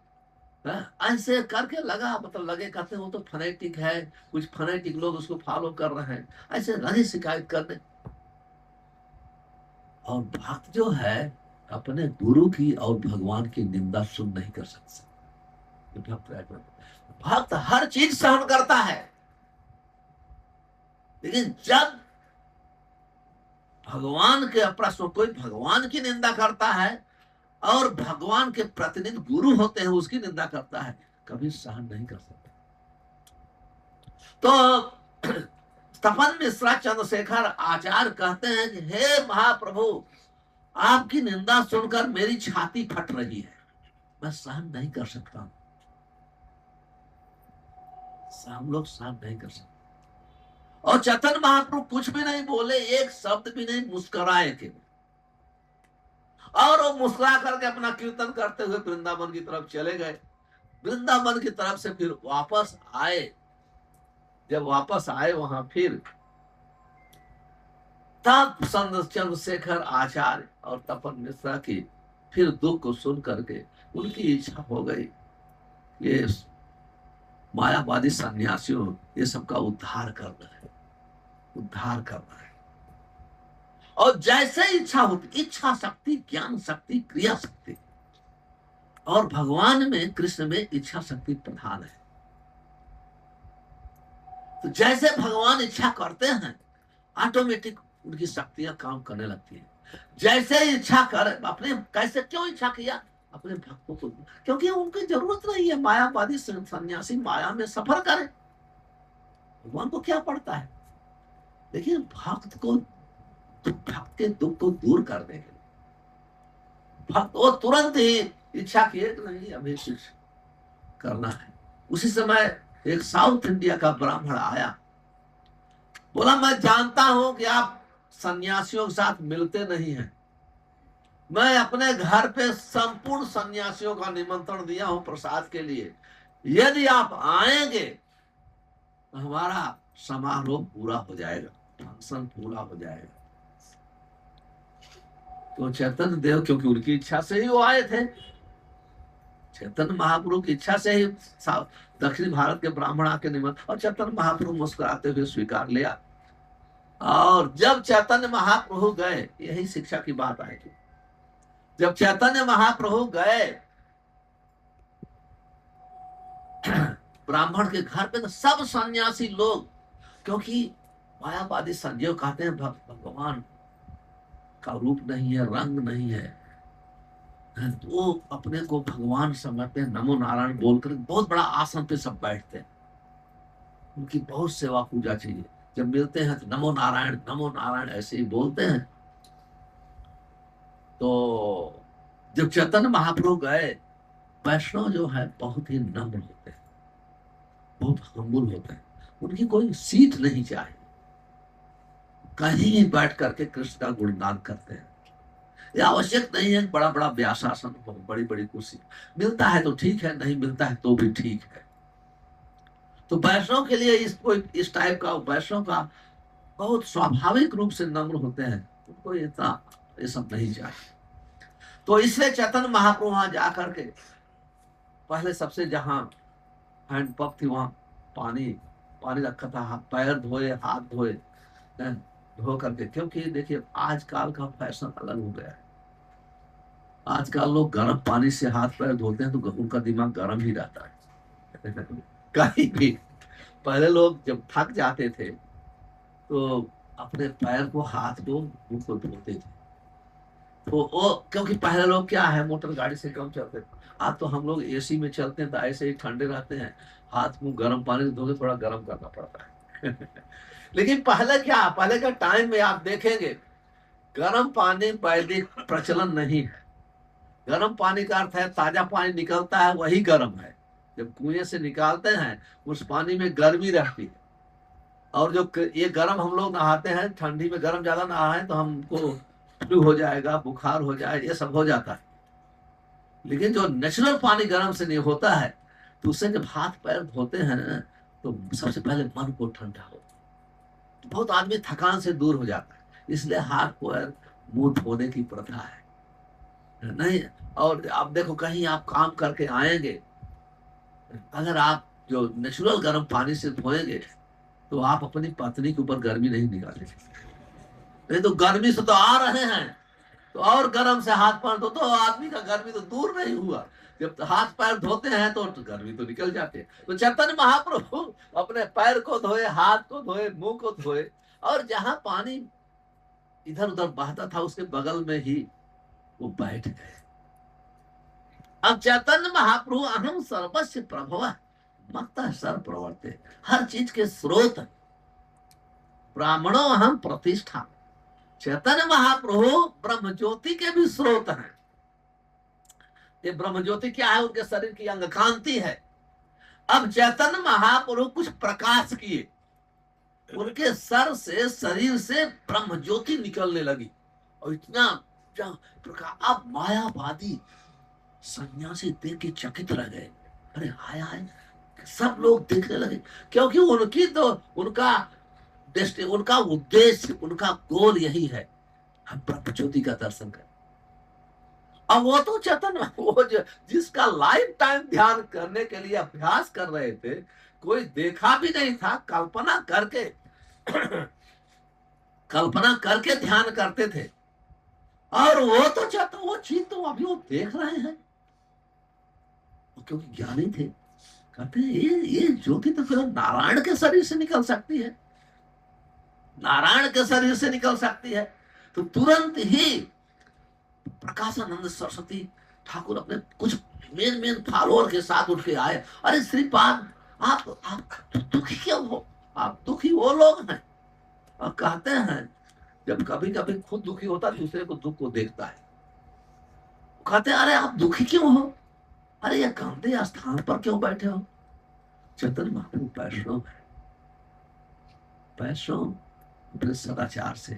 ऐसे करके लगा, मतलब लगे, कहते वो तो फनेटिक है, कुछ फनेटिक लोग उसको फॉलो कर रहे हैं, ऐसे लगे शिकायत करने। और भक्त जो है अपने गुरु की और भगवान की निंदा सुन नहीं कर सकता। भक्त हर चीज सहन करता है, लेकिन जब भगवान के प्रश्न, कोई भगवान की निंदा करता है और भगवान के प्रतिनिधि गुरु होते हैं उसकी निंदा करता है, कभी सहन नहीं कर सकता। तो तपन मिश्रा चंद्रशेखर आचार्य कहते हैं कि हे महाप्रभु, आपकी निंदा सुनकर मेरी छाती फट रही है, मैं सहन नहीं कर सकता। हम लोग सहन नहीं कर सकते। और चैतन्य महाप्रभु कुछ भी नहीं बोले, एक शब्द भी नहीं, मुस्कुराए थे। और वो मुस्कुरा करके अपना कीर्तन करते हुए वृंदावन की तरफ चले गए। वृंदावन की तरफ से फिर वापस आए। जब वापस आए वहां, फिर तब संत चंद्रशेखर आचार्य और तपन मिश्रा की फिर दुख को सुन करके उनकी इच्छा हो गई, ये मायावादी सन्यासियों, ये सबका उद्धार करना है, उद्धार करना है। और जैसे इच्छा होती, इच्छा शक्ति, ज्ञान शक्ति, क्रिया शक्ति, और भगवान में, कृष्ण में इच्छा शक्ति प्रधान है। तो जैसे भगवान इच्छा करते हैं, ऑटोमेटिक उनकी शक्तियां काम करने लगती है। जैसे इच्छा कर, अपने कैसे, क्यों इच्छा किया, अपने भक्तों को, क्योंकि उनकी जरूरत नहीं है मायावादी सन्यासी माया में सफर करें, भगवान को क्या पड़ता है। लेकिन भक्त को, भक्त के दुख को दूर करने के लिए भक्त वो तुरंत ही इच्छा किए कि नहीं अभी कुछ करना है। उसी समय एक साउथ इंडिया का ब्राह्मण आया, बोला मैं जानता हूं कि आप सन्यासियों के साथ मिलते नहीं हैं, मैं अपने घर पे संपूर्ण सन्यासियों का निमंत्रण दिया हूं प्रसाद के लिए, यदि आप आएंगे तो हमारा समारोह पूरा हो जाएगा, फंक्शन पूरा हो जाएगा। तो चैतन्य देव, क्योंकि उनकी इच्छा से ही वो आए थे, चैतन्य महाप्रभु की इच्छा से ही दक्षिण भारत के ब्राह्मण आके निमंत्रण, और चैतन्य महाप्रभु मुस्कुराते हुए स्वीकार लिया। और जब चैतन्य महाप्रभु गए, यही शिक्षा की बात आएगी, जब चैतन्य महाप्रभु गए ब्राह्मण के घर पे, तो सब सन्यासी लोग, क्योंकि मायावादी संजय कहते हैं भगवान का रूप नहीं है, रंग नहीं है, तो वो अपने को भगवान समझते हैं, नमो नारायण बोलकर बहुत बड़ा आसन पे सब बैठते हैं, उनकी बहुत सेवा पूजा चाहिए। जब मिलते हैं तो नमो नारायण ऐसे ही बोलते हैं। तो जब चैतन्य महाप्रभु गए, वैष्णव जो है बहुत ही नम्र होते हैं, बहुत हम्बल होते हैं, उनकी कोई सीट नहीं चाहिए, कहीं भी बैठ करके कृष्ण का गुणगान करते हैं। ये आवश्यक नहीं है बड़ा बड़ा व्यासासन हो, बड़ी बड़ी कुर्सी, मिलता है तो ठीक है, नहीं मिलता है तो भी ठीक है। तो वैष्णव के लिए इस टाइप का वैष्णव का बहुत स्वाभाविक रूप से नम्र होते हैं, उनको इतना ये सब नहीं चाहिए। तो इसलिए चैतन्य महाप्रभु वहां जाकर के पहले सबसे जहां हैंडपंप थी वहां पानी रखा था, पैर धोए, हाथ धोए, धो करके, क्योंकि देखिए आजकल का फैशन अलग हो गया है। आजकल लोग गर्म पानी से हाथ पैर धोते हैं तो उनका दिमाग गर्म ही रहता है कहीं भी। पहले लोग जब थक जाते थे तो अपने पैर को, हाथ को, मुंह को धोते थे। तो वो, क्योंकि पहले लोग क्या है, मोटर गाड़ी से कम चलते थे। आज तो हम लोग एसी में चलते हैं तो ऐसे ही ठंडे रहते हैं, हाथ मुंह गर्म पानी से धो के थोड़ा गर्म करना पड़ता है लेकिन पहले क्या, पहले के टाइम में आप देखेंगे गर्म पानी वैदिक प्रचलन नहीं है। गर्म पानी का अर्थ है ताजा पानी निकलता है वही गर्म है। जब कुएं से निकालते हैं उस पानी में गर्मी रहती है, और जो ये गर्म हम लोग नहाते हैं, ठंडी में गर्म ज्यादा नहाए तो हमको फ्लू हो जाएगा, बुखार हो जाए, ये सब हो जाता है। लेकिन जो नेचुरल पानी गर्म से नहीं होता है, तो उससे जब हाथ पैर धोते हैं तो सबसे पहले मन को ठंडा हो, तो बहुत आदमी थकान से दूर हो जाता है। इसलिए हाथ पैर मुंह धोने की प्रथा है नहीं। और आप देखो कहीं आप काम करके आएंगे, अगर आप जो नेचुरल गर्म पानी से धोएंगे तो आप अपनी पत्नी के ऊपर गर्मी नहीं निकालेंगे। नहीं तो गर्मी से तो आ रहे हैं तो और गर्म से हाथ पैर धो, तो आदमी का गर्मी तो दूर नहीं हुआ। जब हाथ पैर धोते हैं तो गर्मी तो निकल जाते हैं। तो चैतन्य महाप्रभु अपने पैर को धोए, हाथ को धोए, मुंह को धोए, और जहां पानी इधर उधर बहता था उसके बगल में ही वो बैठ गए। अब चैतन्य महाप्रभु अहम सर्वस्व प्रभव मत सर प्रवर्ते, हर चीज के स्रोत, ब्राह्मणों अहम प्रतिष्ठा। चैतन्य महाप्रभु ब्रह्म ज्योति के भी स्रोत हैं। ये ब्रह्म ज्योति क्या है? उनके शरीर की अंग कांति है। अब चैतन्य महाप्रभु कुछ प्रकाश किए, उनके सर से, शरीर से ब्रह्म ज्योति निकलने लगी, और इतना प्रकाश। अब मायावादी सन्यासी देख के चकित रह गए, अरे हाय हाय, सब लोग देखने लगे, क्योंकि उनकी तो उनका उद्देश्य, उनका गोल यही है, हम ब्रह्म ज्योति का दर्शन करें। अब वो तो चैतन्य, वो जिसका लाइफ टाइम ध्यान करने के लिए अभ्यास कर रहे थे, कोई देखा भी नहीं था, कल्पना करके ध्यान करते थे। और वो तो चैतन्य, वो चीज तो अभी वो देख रहे हैं, क्योंकि ज्ञानी थे। कहते हैं ये ज्योति तो केवल नारायण के शरीर से निकल सकती है, नारायण के शरीर से निकल सकती है। तो तुरंत ही प्रकाशानंद सरस्वती ठाकुर अपने कुछ मेन फॉलोअर के साथ उठ के आए। अरे श्रीपाद, आप दुखी क्यों हो? आप दुखी वो लोग हैं। और कहते हैं जब कभी कभी खुद दुखी होता है, दूसरे को दुख को देखता है। कहते हैं अरे आप दुखी क्यों हो? अरे ये गंदे स्थान पर क्यों बैठे हो? चैतन्य महाप्रभु वैष्णव है। वैष्णव अपने सदाचार से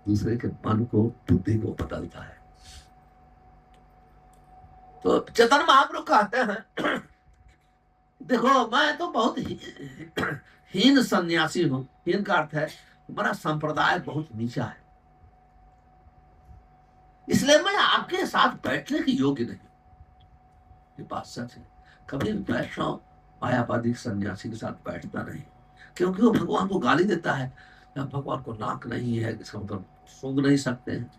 दूसरे के मन को, बुद्धि को बदलता है। तो चैतन्य महाप्रभु कहते हैं देखो मैं तो बहुत हीन सन्यासी हूं। हीन का अर्थ है हमारा संप्रदाय बहुत नीचा है, इसलिए मैं आपके साथ बैठने की योग्य नहीं। ये बात सच है। कभी वैष्णव मायावादी सन्यासी के साथ बैठता नहीं, क्योंकि वो भगवान को गाली देता है। या भगवान को नाक नहीं है, इसका मतलब सूंघ नहीं सकते हैं।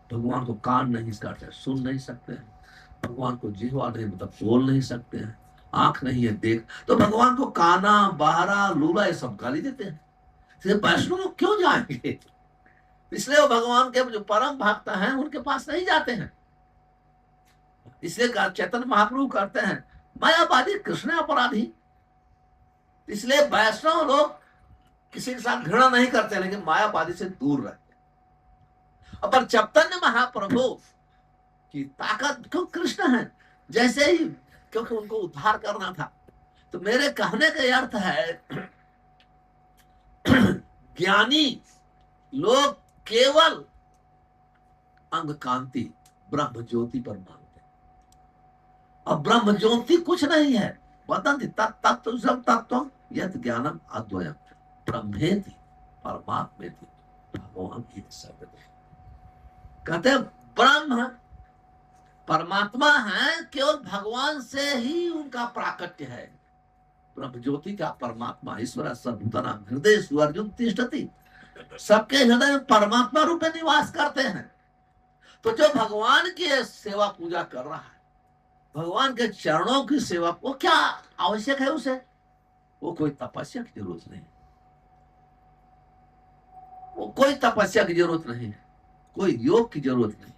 भगवान को कान नहीं, इसका अर्थ है सुन नहीं सकते हैं। भगवान को जिह्वा नहीं, मतलब बोल नहीं सकते हैं। आंख नहीं है, देख। तो भगवान को काना, बहरा, लूला ये सब गाली देते हैं। सिर्फ वैष्णव लोग क्यों जाएंगे? इसलिए वो भगवान के जो परम भक्त हैं उनके पास नहीं जाते हैं। इसलिए चैतन्य महाप्रभु करते हैं मायावादी कृष्ण अपराधी। इसलिए वैष्णव लोग किसी के साथ घृणा नहीं करते, लेकिन मायावादी से दूर रहते हैं। पर चैतन्य महाप्रभु की ताकत क्यों कृष्ण है, जैसे ही, क्योंकि उनको उद्धार करना था। तो मेरे कहने का अर्थ है ज्ञानी लोग केवल अंग कांति ब्रह्म ज्योति पर मानते हैं। अब ब्रह्म ज्योति कुछ नहीं है, वदन्ति तत्तत्व तत्व यत् ज्ञानम अद्वयम ब्रह्मेति परमात्मेति भगवान ही सब। कहते ब्रह्म परमात्मा है, केवल भगवान से ही उनका प्राकट्य है। ब्रह्म ज्योति का परमात्मा ईश्वर सर्वभूतानां हृदयेषु अर्जुन तिष्ठति, सबके हृदय में परमात्मा रूप में निवास करते हैं। तो जो भगवान की सेवा पूजा कर रहा है, भगवान के चरणों की सेवा, वो क्या आवश्यक है उसे? वो कोई तपस्या की जरूरत नहीं, वो कोई तपस्या की जरूरत नहीं है, कोई योग की जरूरत नहीं,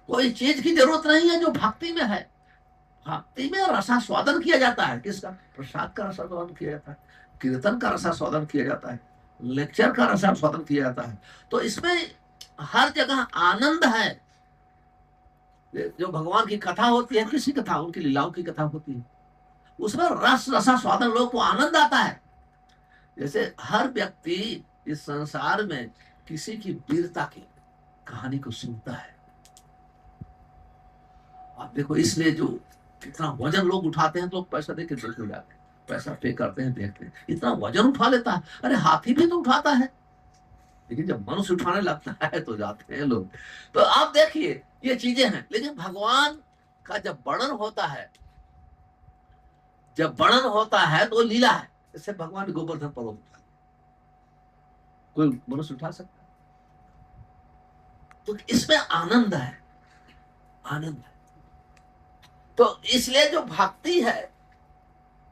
कोई चीज की जरूरत नहीं है जो भक्ति में है। भक्ति में रसास्वादन किया जाता है। किसका? प्रसाद का रसास्वादन किया जाता है, कीर्तन का रसास्वादन किया जाता है, लेक्चर का रसास्वादन किया जाता है। तो इसमें हर जगह आनंद है। जो भगवान की कथा होती है, किसी कथा, उनकी लीलाओं की कथा होती है, उसमें रसास्वादन, लोग को आनंद आता है। जैसे हर व्यक्ति इस संसार में किसी की वीरता की कहानी को सुनता है। आप देखो, इसलिए जो कितना वजन लोग उठाते हैं, तो लोग पैसा देके देख हो जाते हैं, पैसा पे करते हैं, देखते हैं इतना वजन उठा लेता है। अरे हाथी भी तो उठाता है, लेकिन जब मनुष्य उठाने लगता है तो जाते हैं लोग। तो आप देखिए ये चीजें हैं। लेकिन भगवान का जब वर्णन होता है, जब वर्णन होता है तो लीला है। जैसे भगवान गोवर्धन पर्वत उठा, कोई मनुष्य उठा सकता है? तो इसमें आनंद है, आनंद है। तो इसलिए जो भक्ति है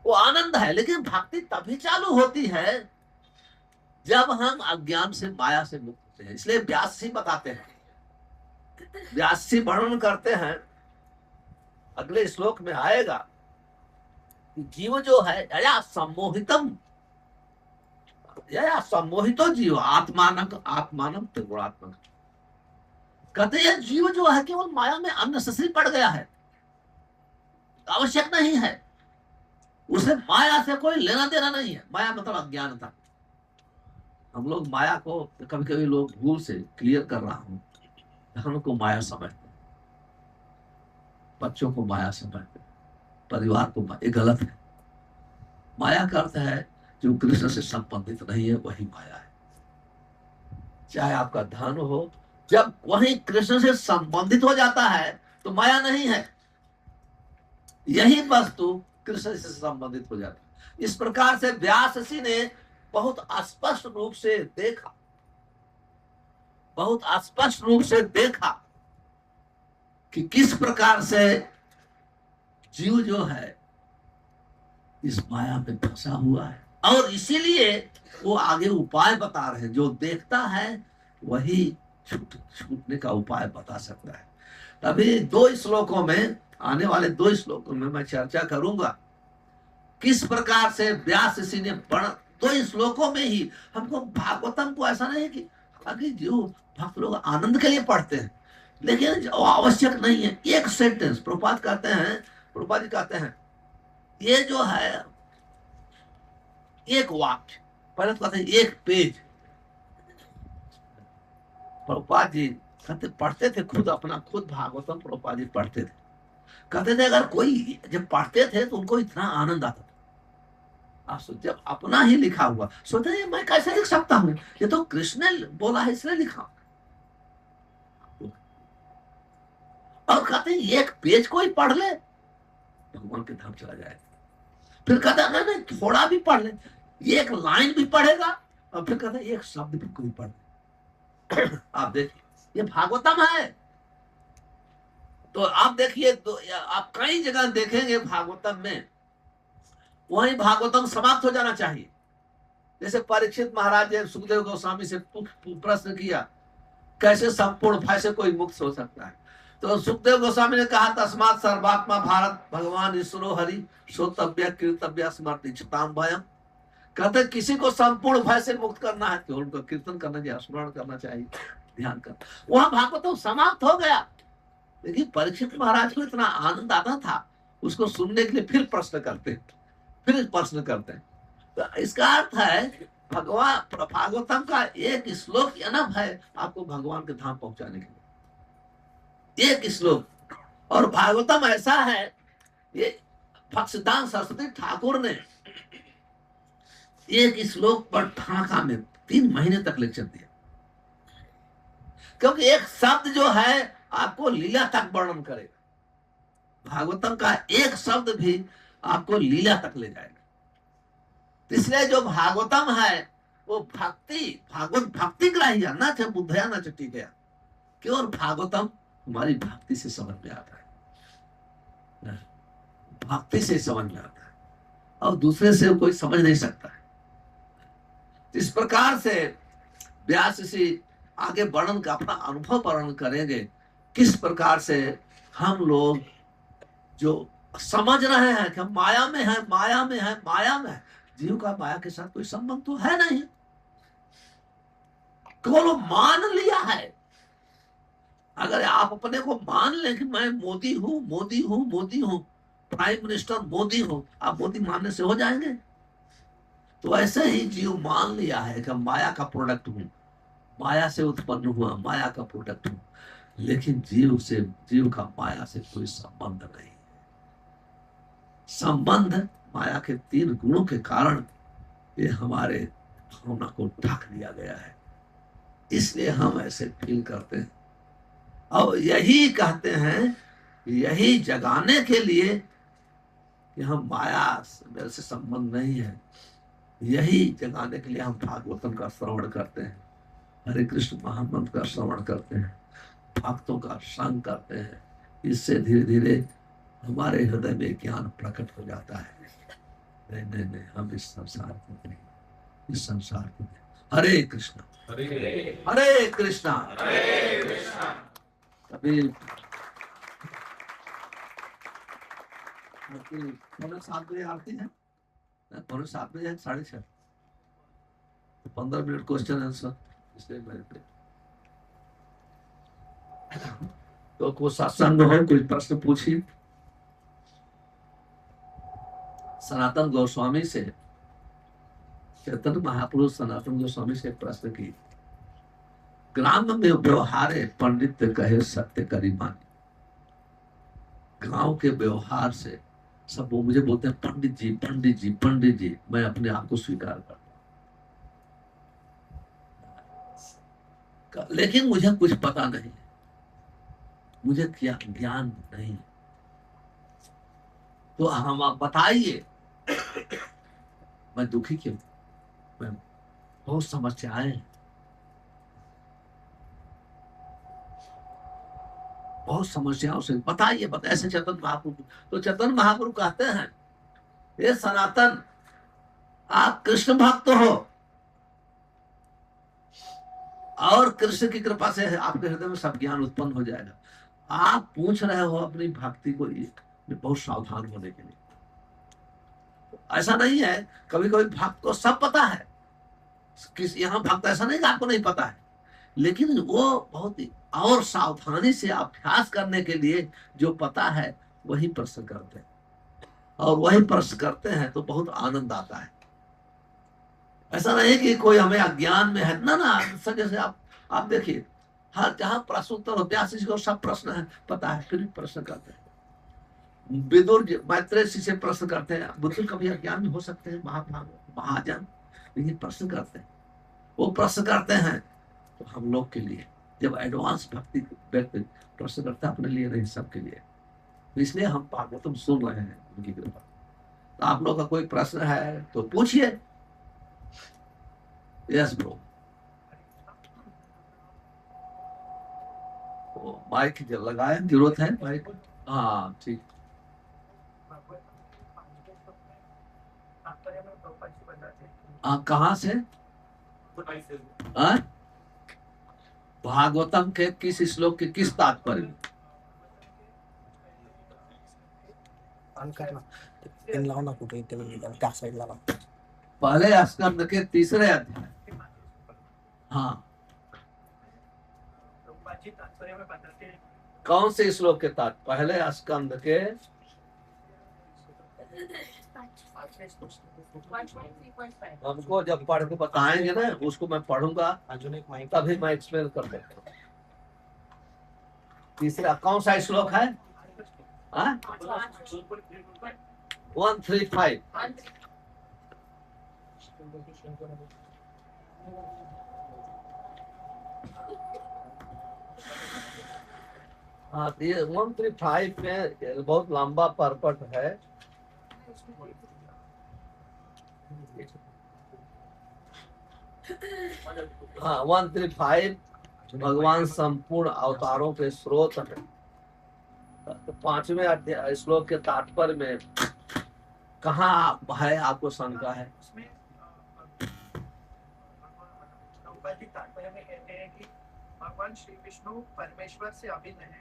वो आनंद है। लेकिन भक्ति तभी चालू होती है जब हम अज्ञान से, माया से मुक्त होते हैं। इसलिए व्यास जी बताते हैं, व्यास जी वर्णन करते हैं, अगले श्लोक में आएगा कि जीव जो है यया सम्मोहितम, यया सम्मोहितो जीव आत्मानम त्रिगुणात्मक। कहते हैं जीव जो है केवल माया में अननेसेसरी पड़ गया है, आवश्यक नहीं है उसे। माया से कोई लेना देना नहीं है। माया मतलब अज्ञानता। हम लोग माया को कभी कभी लोग भूल से, क्लियर कर रहा हूं, धन को माया समझते, बच्चों को माया समझते, परिवार को माया। ये गलत है। माया का अर्थ है जो कृष्ण से संबंधित नहीं है, वही माया है। चाहे आपका धन हो, जब वही कृष्ण से संबंधित हो जाता है तो माया नहीं है। यही वस्तु कृष्ण से संबंधित हो जाता है। इस प्रकार से व्यास जी ने बहुत स्पष्ट रूप से देखा, बहुत स्पष्ट रूप से देखा कि किस प्रकार से जीव जो है इस माया में फंसा हुआ है। और इसीलिए वो आगे उपाय बता रहे हैं। जो देखता है वही छूटने का उपाय बता सकता है। तभी 2 श्लोकों में, आने वाले 2 श्लोकों में मैं चर्चा करूंगा किस प्रकार से व्यास ऋषि ने 2 श्लोकों में ही हमको, भागवतम को ऐसा नहीं कि अभी जो भक्त लोग आनंद के लिए पढ़ते हैं, लेकिन आवश्यक नहीं है। एक सेंटेंस प्रभुपाद कहते हैं, प्रभुपाद जी कहते हैं ये जो है एक वाक्य, पहले तो कहते हैं एक पेज। प्रभुपाद जी कहते पढ़ते थे खुद, अपना खुद भागवतम प्रभुपाद जी पढ़ते थे। कहते थे अगर कोई जब पढ़ते थे तो उनको इतना आनंद आता था। आप जब अपना ही लिखा हुआ सोचते हैं मैं कैसे लिख सकता हूं, ये तो कृष्ण ने बोला है इसलिए लिखा। और कहते हैं एक पेज कोई पढ़ ले भगवान के धाम चला जाए। फिर कहता है नहीं थोड़ा भी पढ़ ले, एक लाइन भी पढ़ेगा और फिर कहते हैं एक शब्द भी कोई पढ़। आप देखिए ये भागवतम है। तो आप देखिए तो आप कई जगह देखेंगे भागवतम में, वहीं भागवतम समाप्त हो जाना चाहिए। जैसे परीक्षित महाराज ने सुखदेव गोस्वामी से प्रश्न किया कैसे संपूर्ण भय से कोई मुक्त हो सकता है, तो सुखदेव गोस्वामी ने कहा तस्मात् सर्वात्मा भारत भगवान ईश्वरो हरि श्रोतव्य कीर्तव्य स्मृतिताम भयम। कहते किसी को संपूर्ण भय से मुक्त करना है तो उनको कीर्तन करना चाहिए, स्मरण करना चाहिए, ध्यान करना। वहां भागवतम समाप्त हो गया। लेकिन परीक्षित महाराज को इतना आनंद आता था, उसको सुनने के लिए फिर प्रश्न करते हैं। तो इसका अर्थ है भगवान भागवतम का एक श्लोक एनफ है आपको भगवान के धाम पहुंचाने के लिए, एक श्लोक। और भागवतम ऐसा है, ये भक्तिसिद्धांत सरस्वती ठाकुर ने एक श्लोक पर ढाका में 3 महीने तक लेक्चर दिया, क्योंकि एक शब्द जो है आपको लीला तक वर्णन करेगा। भागवतम का एक शब्द भी आपको लीला तक ले जाएगा। इसलिए जो भागवतम है वो भागवत भक्ति ग्राह्य, न च बुद्धया न च टीकया। केवल भागवतम हमारी भक्ति से समझ में आता है, भक्ति से समझ में आता है, और दूसरे से कोई समझ नहीं सकता है। इस प्रकार से व्यास ऋषि आगे वर्णन का अपना अनुभव वर्णन करेंगे, किस प्रकार से हम लोग जो समझ रहे हैं कि हम माया में है, माया में है, माया में है। जीव का माया के साथ कोई संबंध तो है नहीं, केवल मान लिया है। अगर आप अपने को मान लें कि मैं मोदी हूं, मोदी हूं, मोदी हूं, प्राइम मिनिस्टर मोदी हूं, आप मोदी मानने से हो जाएंगे? तो ऐसे ही जीव मान लिया है कि माया का प्रोडक्ट हूं, माया से उत्पन्न हुआ, माया का प्रोडक्ट हूं। लेकिन जीव का माया से कोई संबंध नहीं। संबंध माया के 3 गुणों के कारण ये हमारे भावना को ढक दिया गया है, इसलिए हम ऐसे फील करते हैं। और यही कहते हैं, यही जगाने के लिए कि हम माया मेरे से संबंध नहीं है, यही जगाने के लिए हम भागवतम का श्रवण करते हैं, हरे कृष्ण महामंत्र का श्रवण करते हैं, भक्तों का संग करते हैं। इससे धीरे धीरे हमारे हृदय में ज्ञान प्रकट हो जाता है। नहीं, हम इस संसार को नहीं, इस संसार को नहीं। हरे कृष्णा हरे कृष्णा। कभी 7:30 आरती है, 7:30 6:30, 15 मिनट क्वेश्चन आंसर, इसलिए तो कोई सत्संग हो, कोई प्रश्न पूछिए। सनातन गोस्वामी से, चैतन्य महापुरुष सनातन गोस्वामी से प्रश्न की, ग्राम में व्यवहारे पंडित कहे सत्य करी मानी। गांव के व्यवहार से सब वो मुझे बोलते हैं पंडित जी, पंडित जी, पंडित जी। मैं अपने आप को स्वीकार करता हूं, लेकिन मुझे कुछ पता नहीं, मुझे क्या ज्ञान नहीं। तो हम आप बताइए मैं दुखी क्यों, मैं बहुत समस्याएं हैं, बहुत समस्याओं से बताइए, ऐसे चैतन्य महाप्रभु। तो चैतन्य महाप्रभु कहते हैं, ये सनातन आप कृष्ण भक्त हो, और कृष्ण की कृपा से आपके हृदय में सब ज्ञान उत्पन्न हो जाएगा। आप पूछ रहे हो अपनी भक्ति को बहुत सावधान होने के लिए। ऐसा नहीं है, कभी कभी भक्त को सब पता है, यहाँ भक्त ऐसा नहीं कि आपको नहीं पता है, लेकिन वो बहुत ही और सावधानी से अभ्यास करने के लिए जो पता है वही प्रश्न करते हैं, और वही प्रश्न करते हैं तो बहुत आनंद आता है। ऐसा नहीं कि कोई हमें अज्ञान में है ना। जैसे आप देखिए, हर जहां प्रश्न उत्तर अभ्यास को सब प्रश्न है पता है, फिर भी प्रश्न करते हैं। विदुर मैत्रेय से प्रश्न करते हैं, बुद्ध कभी अज्ञान में हो सकते हैं, महाजन, लेकिन प्रश्न करते हैं। वो प्रश्न करते हैं तो हम लोग के लिए, जब एडवांस भक्ति व्यक्ति प्रश्न करता है, अपने लिए नहीं सबके लिए, इसलिए हम भागवतम सुन रहे हैं उनकी कृपा। तो आप लोग का कोई प्रश्न है तो पूछिए, यस ब्रो। माइक जो लगाए जरूरत है माइक। हाँ ठीक। हाँ कहाँ से? हाँ? भागवतम के किस श्लोक के किस तात्पर्य में? इन लाओ ना कुठे इथे त्या साईडला लाव. पहले स्कंद के तीसरे अध्याय। हाँ कौन से श्लोक के तात्पर्य? पहले स्कंद के हमको जब पढ़ के बताएंगे ना, उसको मैं पढ़ूंगा अजून एक माईक तभी मैं एक्सप्लेन कर सकता हूँ। तीसरा कौन सा श्लोक है? 135। हाँ तो ये 135 में बहुत लंबा पर्पट है। हाँ 135 भगवान संपूर्ण अवतारों के स्रोत है। तो 5वें अध्याय श्लोक के तात्पर्य में कहाँ है आपको शंका है? तात्पर्य में कहते हैं कि भगवान श्री विष्णु परमेश्वर से अभिन्न है,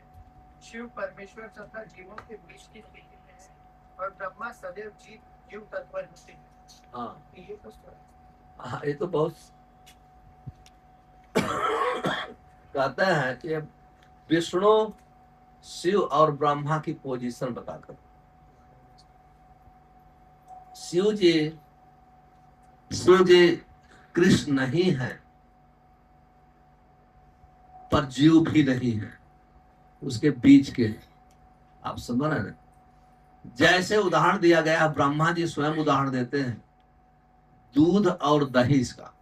शिव परमेश्वर तथा जीवों के बीच की स्थिति में है और ब्रह्मा सदैव जीव तत्पर होते हैं। हाँ ये तो हाँ ये तो बहुत कहते हैं कि विष्णु शिव और ब्रह्मा की पोजीशन बताकर शिव जी कृष्ण नहीं है पर जीव भी नहीं है, उसके बीच के। आप समझ रहे हैं? जैसे उदाहरण दिया गया, ब्रह्मा जी स्वयं उदाहरण देते हैं दूध और दही का।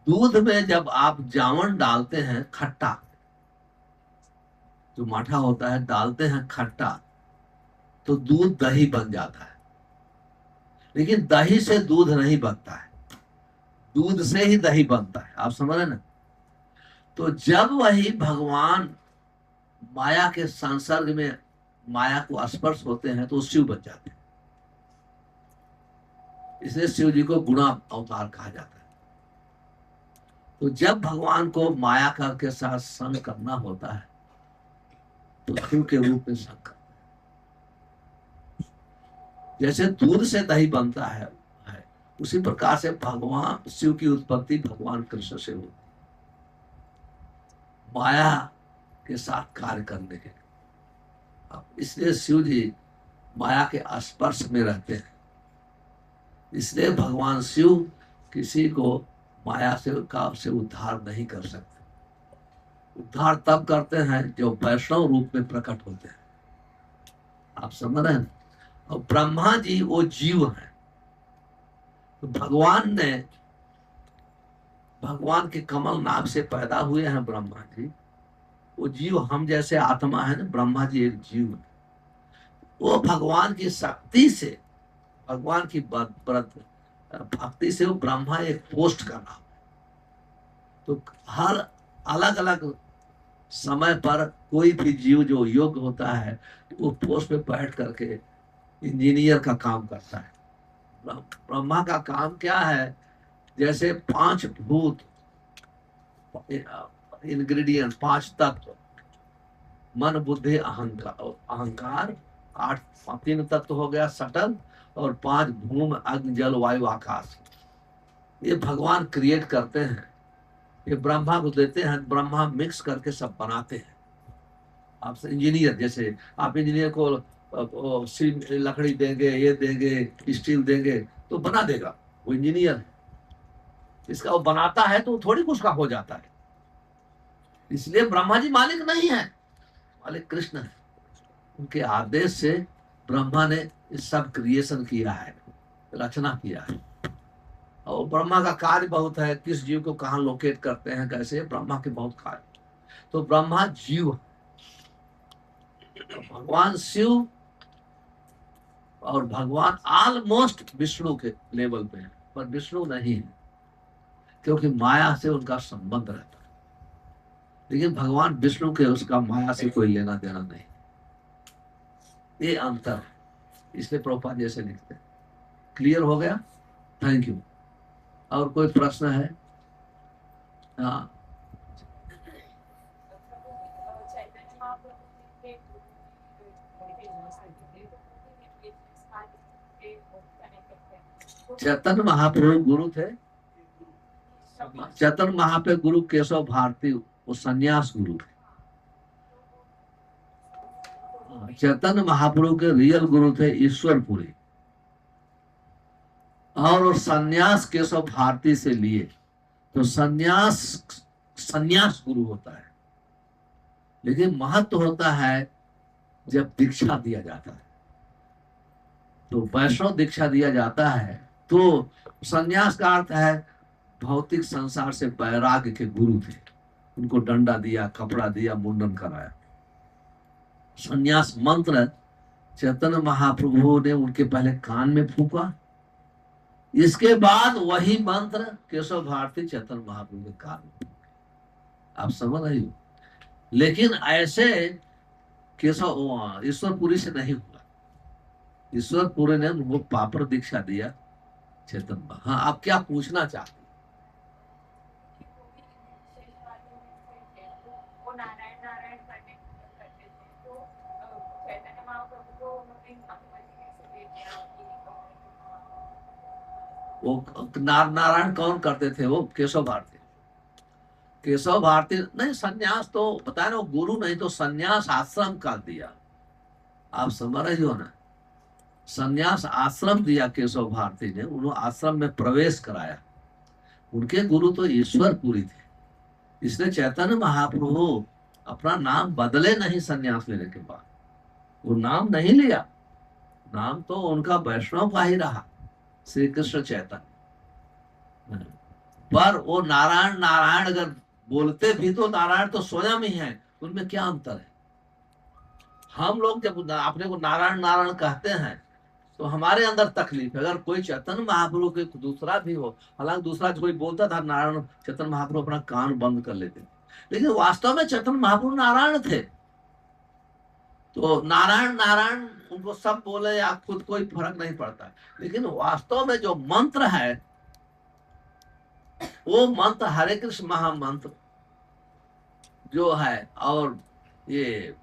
दूध में जब आप जावन डालते हैं खट्टा, जो माठा होता है डालते हैं खट्टा, तो दूध दही बन जाता है। लेकिन दही से दूध नहीं बनता है, दूध से ही दही बनता है। आप समझ रहे ना? तो जब वही भगवान माया के संसर्ग में माया को स्पर्श होते हैं तो शिव बन जाते हैं। इसलिए शिव जी को गुणा अवतार कहा जाता है। तो जब भगवान को माया का के साथ संग करना होता है तो शिव के रूप में संग करते हैं। जैसे दूध से दही बनता है, उसी प्रकार से भगवान शिव की उत्पत्ति भगवान कृष्ण से होती है, माया के साथ कार्य करने के। इसलिए शिव जी माया के स्पर्श में रहते हैं। इसलिए भगवान शिव किसी को माया से उद्धार नहीं कर सकते। उद्धार तब करते हैं जो वैष्णव रूप में प्रकट होते हैं। आप समझ रहे हैं? और ब्रह्मा जी वो जीव हैं। तो भगवान के कमल नाभ से पैदा हुए हैं ब्रह्मा जी। वो जीव हम जैसे आत्मा है ना, ब्रह्मा जी एक जीव है। वो भगवान की शक्ति से, भगवान की भक्ति से वो ब्रह्मा एक पोस्ट का नाम है। तो हर अलग अलग समय पर कोई भी जीव जो योग्य होता है वो पोस्ट पे बैठ करके इंजीनियर का काम करता है। ब्रह्मा का काम क्या है? जैसे 5 भूत इंग्रेडिएंट, 5 तत्व, मन बुद्धि अहंकार 3 तत्व हो गया सटल, और 5 भूमि अग्नि जल वायु आकाश। ये भगवान क्रिएट करते हैं, ये ब्रह्मा को देते हैं, ब्रह्मा मिक्स करके सब बनाते हैं। आपसे इंजीनियर, जैसे आप इंजीनियर को लकड़ी देंगे, ये देंगे, स्टील देंगे तो बना देगा, वो इंजीनियर है। इसका वो बनाता है तो थोड़ी कुछ का हो जाता है। इसलिए ब्रह्मा जी मालिक नहीं है, मालिक कृष्ण है। उनके आदेश से ब्रह्मा ने इस सब क्रिएशन किया है, रचना किया है। और ब्रह्मा का कार्य बहुत है, किस जीव को कहाँ लोकेट करते हैं कैसे, ब्रह्मा के बहुत कार्य। तो ब्रह्मा जीव, भगवान शिव और भगवान ऑलमोस्ट विष्णु के लेवल पे है, पर विष्णु नहीं है। क्योंकि माया से उनका संबंध रहता है। लेकिन भगवान विष्णु के उसका माया से कोई लेना देना नहीं। ये अंतर है, इसलिए प्रभुपाद जैसे लिखते हैं। क्लियर हो गया? Thank you. और कोई प्रश्न है? हाँ, चैतन्य महाप्रभु गुरु थे। चैतन्य महाप्रभु गुरु केशव भारती वो सन्यास गुरु थे। चैतन्य महाप्रभु के रियल गुरु थे ईश्वरपुरी, और वो सन्यास केशव भारती से लिए। तो सन्यास गुरु होता है, लेकिन महत्व होता है जब दीक्षा दिया जाता है। तो वैष्णव दीक्षा दिया जाता है तो सन्यास का अर्थ है भौतिक संसार से वैराग्य के गुरु थे। उनको डंडा दिया, कपड़ा दिया, मुंडन कराया। सन्यास मंत्र चैतन्य महाप्रभु ने उनके पहले कान में फूका, इसके बाद वही मंत्र केशव भारती चैतन्य महाप्रभु के कान में फूका। आप समझ रही हो? लेकिन ऐसे केशव ईश्वरपुरी से नहीं हुआ। ईश्वरपुरी ने उनको पापर दीक्षा दिया चैतन्य। हाँ, आप क्या पूछना चाहते? वो नारायण कौन करते थे? वो केशव भारती। केशव भारती नहीं, सन्यास तो बताया ना, वो गुरु नहीं तो सन्यास आश्रम का दिया। आप समझ रही हो ना? सन्यास आश्रम दिया केशव भारती ने, उन्होंने आश्रम में प्रवेश कराया। उनके गुरु तो ईश्वरपुरी थे। इसलिए चैतन्य महाप्रभु अपना नाम बदले नहीं सन्यास लेने के बाद। वो नाम नहीं लिया, नाम तो उनका वैष्णव का ही रहा, श्री कृष्ण चैतन्य। पर वो नारायण नारायण अगर बोलते भी तो नारायण तो स्वयं ही है, उनमें क्या अंतर है? हम लोग जब अपने को नारायण नारायण कहते हैं तो हमारे अंदर तकलीफ है। अगर कोई चैतन्य महाप्रभु के दूसरा भी हो, हालांकि दूसरा कोई बोलता था नारायण, चैतन्य महाप्रभु अपना कान बंद कर लेते, लेकिन वास्तव में चैतन्य महाप्रभु नारायण थे। तो नारायण नारायण उनको सब बोले या खुद कोई फर्क नहीं पड़ता, लेकिन वास्तव में जो मंत्र है वो मंत्र हरे कृष्ण महामंत्र जो है, और ये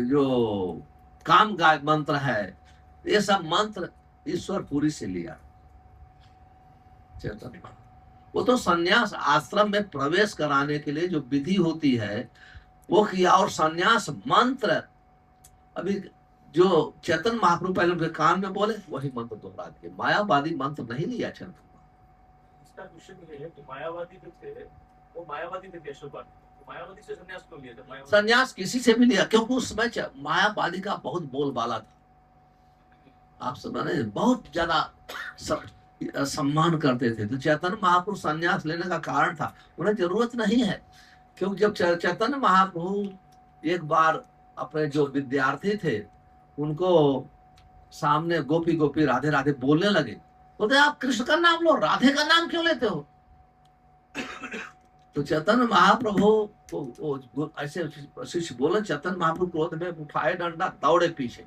जो काम गाय मंत्र है, ये सब मंत्र ईश्वरपुरी से लिया चैतन्य। वो तो सन्यास आश्रम में प्रवेश कराने के लिए जो विधि होती है वो किया, और सन्यास मंत्र अभी जो चैतन्य महाप्रभु पहले उनके कान में बोले वही मंत्र दोहरा दिए। मायावादी मंत्र नहीं लिया चैतन्य। इसका क्वेश्चन ये है कि मायावादी जो थे वो मायावादी थे केशव भारती, मायावादी से संन्यास क्यों लिया था? संन्यास किसी से भी लिया क्योंकि उस समय मायावादी का बहुत बोलबाला था। आप सब ने बहुत ज्यादा सम्मान करते थे। तो चैतन्य महाप्रभु संन्यास लेने का कारण था, उन्हें जरूरत नहीं है। क्योंकि जब चैतन्य महाप्रभु एक बार अपने जो विद्यार्थी थे उनको सामने गोपी गोपी राधे राधे बोलने लगे, बोलते आप कृष्ण का नाम लो, राधे का नाम क्यों लेते हो? तो चैतन्य महाप्रभु को ऐसे शिष्य बोले, चैतन्य महाप्रभु क्रोध में उठाए डंडा, दौड़े पीछे।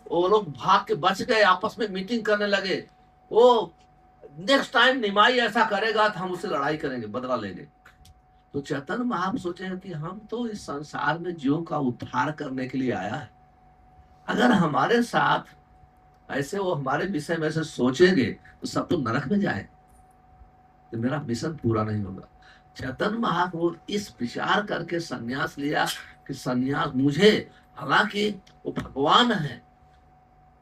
वो लोग भाग के बच गए, आपस में मीटिंग करने लगे। वो नेक्स्ट टाइम निमाई ऐसा करेगा तो हम उससे लड़ाई करेंगे, बदला लेंगे। तो चैतन्य महाप्रभु सोचे कि हम तो इस संसार में जीवों का उद्धार करने के लिए आया है, अगर हमारे साथ ऐसे वो हमारे विषय में ऐसे सोचेंगे तो सब तो नरक में जाए, तो मेरा मिशन पूरा नहीं होगा। चैतन्य महाप्रभु इस विचार करके सन्यास लिया कि सन्यास मुझे, हालांकि वो भगवान है,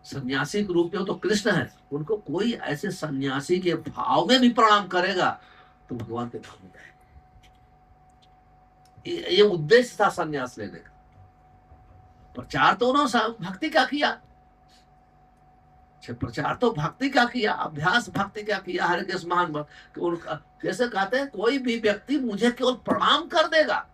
सन्यासी के रूप में तो कृष्ण है, उनको कोई ऐसे सन्यासी के भाव में भी प्रणाम करेगा तो भगवान के धाम में जाएगा। ये उद्देश्य था सन्यास लेने का। प्रचार तो उन्होंने भक्ति का किया, प्रचार तो भक्ति का किया, अभ्यास भक्ति का किया। हरे कृष्ण महान उनका जैसे कहते हैं कोई भी व्यक्ति मुझे केवल प्रणाम कर देगा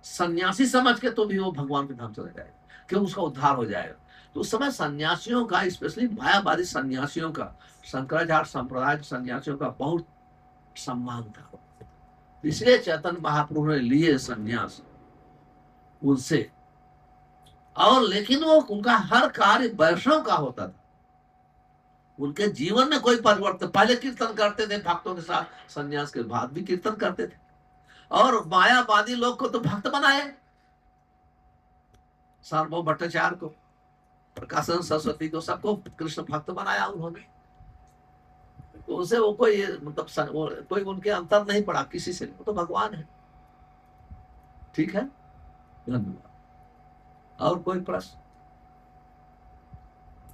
सन्यासी समझ के तो भी वो भगवान के धाम चले जाएगा, क्यों उसका उद्धार हो जाएगा। तो उस समय सन्यासियों का, स्पेशली मायावादी सन्यासियों का, शंकराचार्य संप्रदाय के सन्यासियों का बहुत सम्मान था। इसलिए चैतन्य महाप्रभु ने लिए सन्यास उनसे। और लेकिन वो उनका हर कार्य वैष्णव का होता था। उनके जीवन में कोई परिवर्तन, पहले कीर्तन करते थे भक्तों के साथ, सन्यास के बाद भी कीर्तन करते थे। और मायावादी लोग को तो भक्त बनाए, सार्वभौम भट्टाचार्य को, प्रकाशन सरस्वती को, सबको कृष्ण भक्त बनाया उन्होंने। तो उसे वो कोई मतलब कोई उनके अंतर नहीं पड़ा किसी से, वो तो भगवान है। ठीक है, धन्यवाद। और कोई प्रश्न?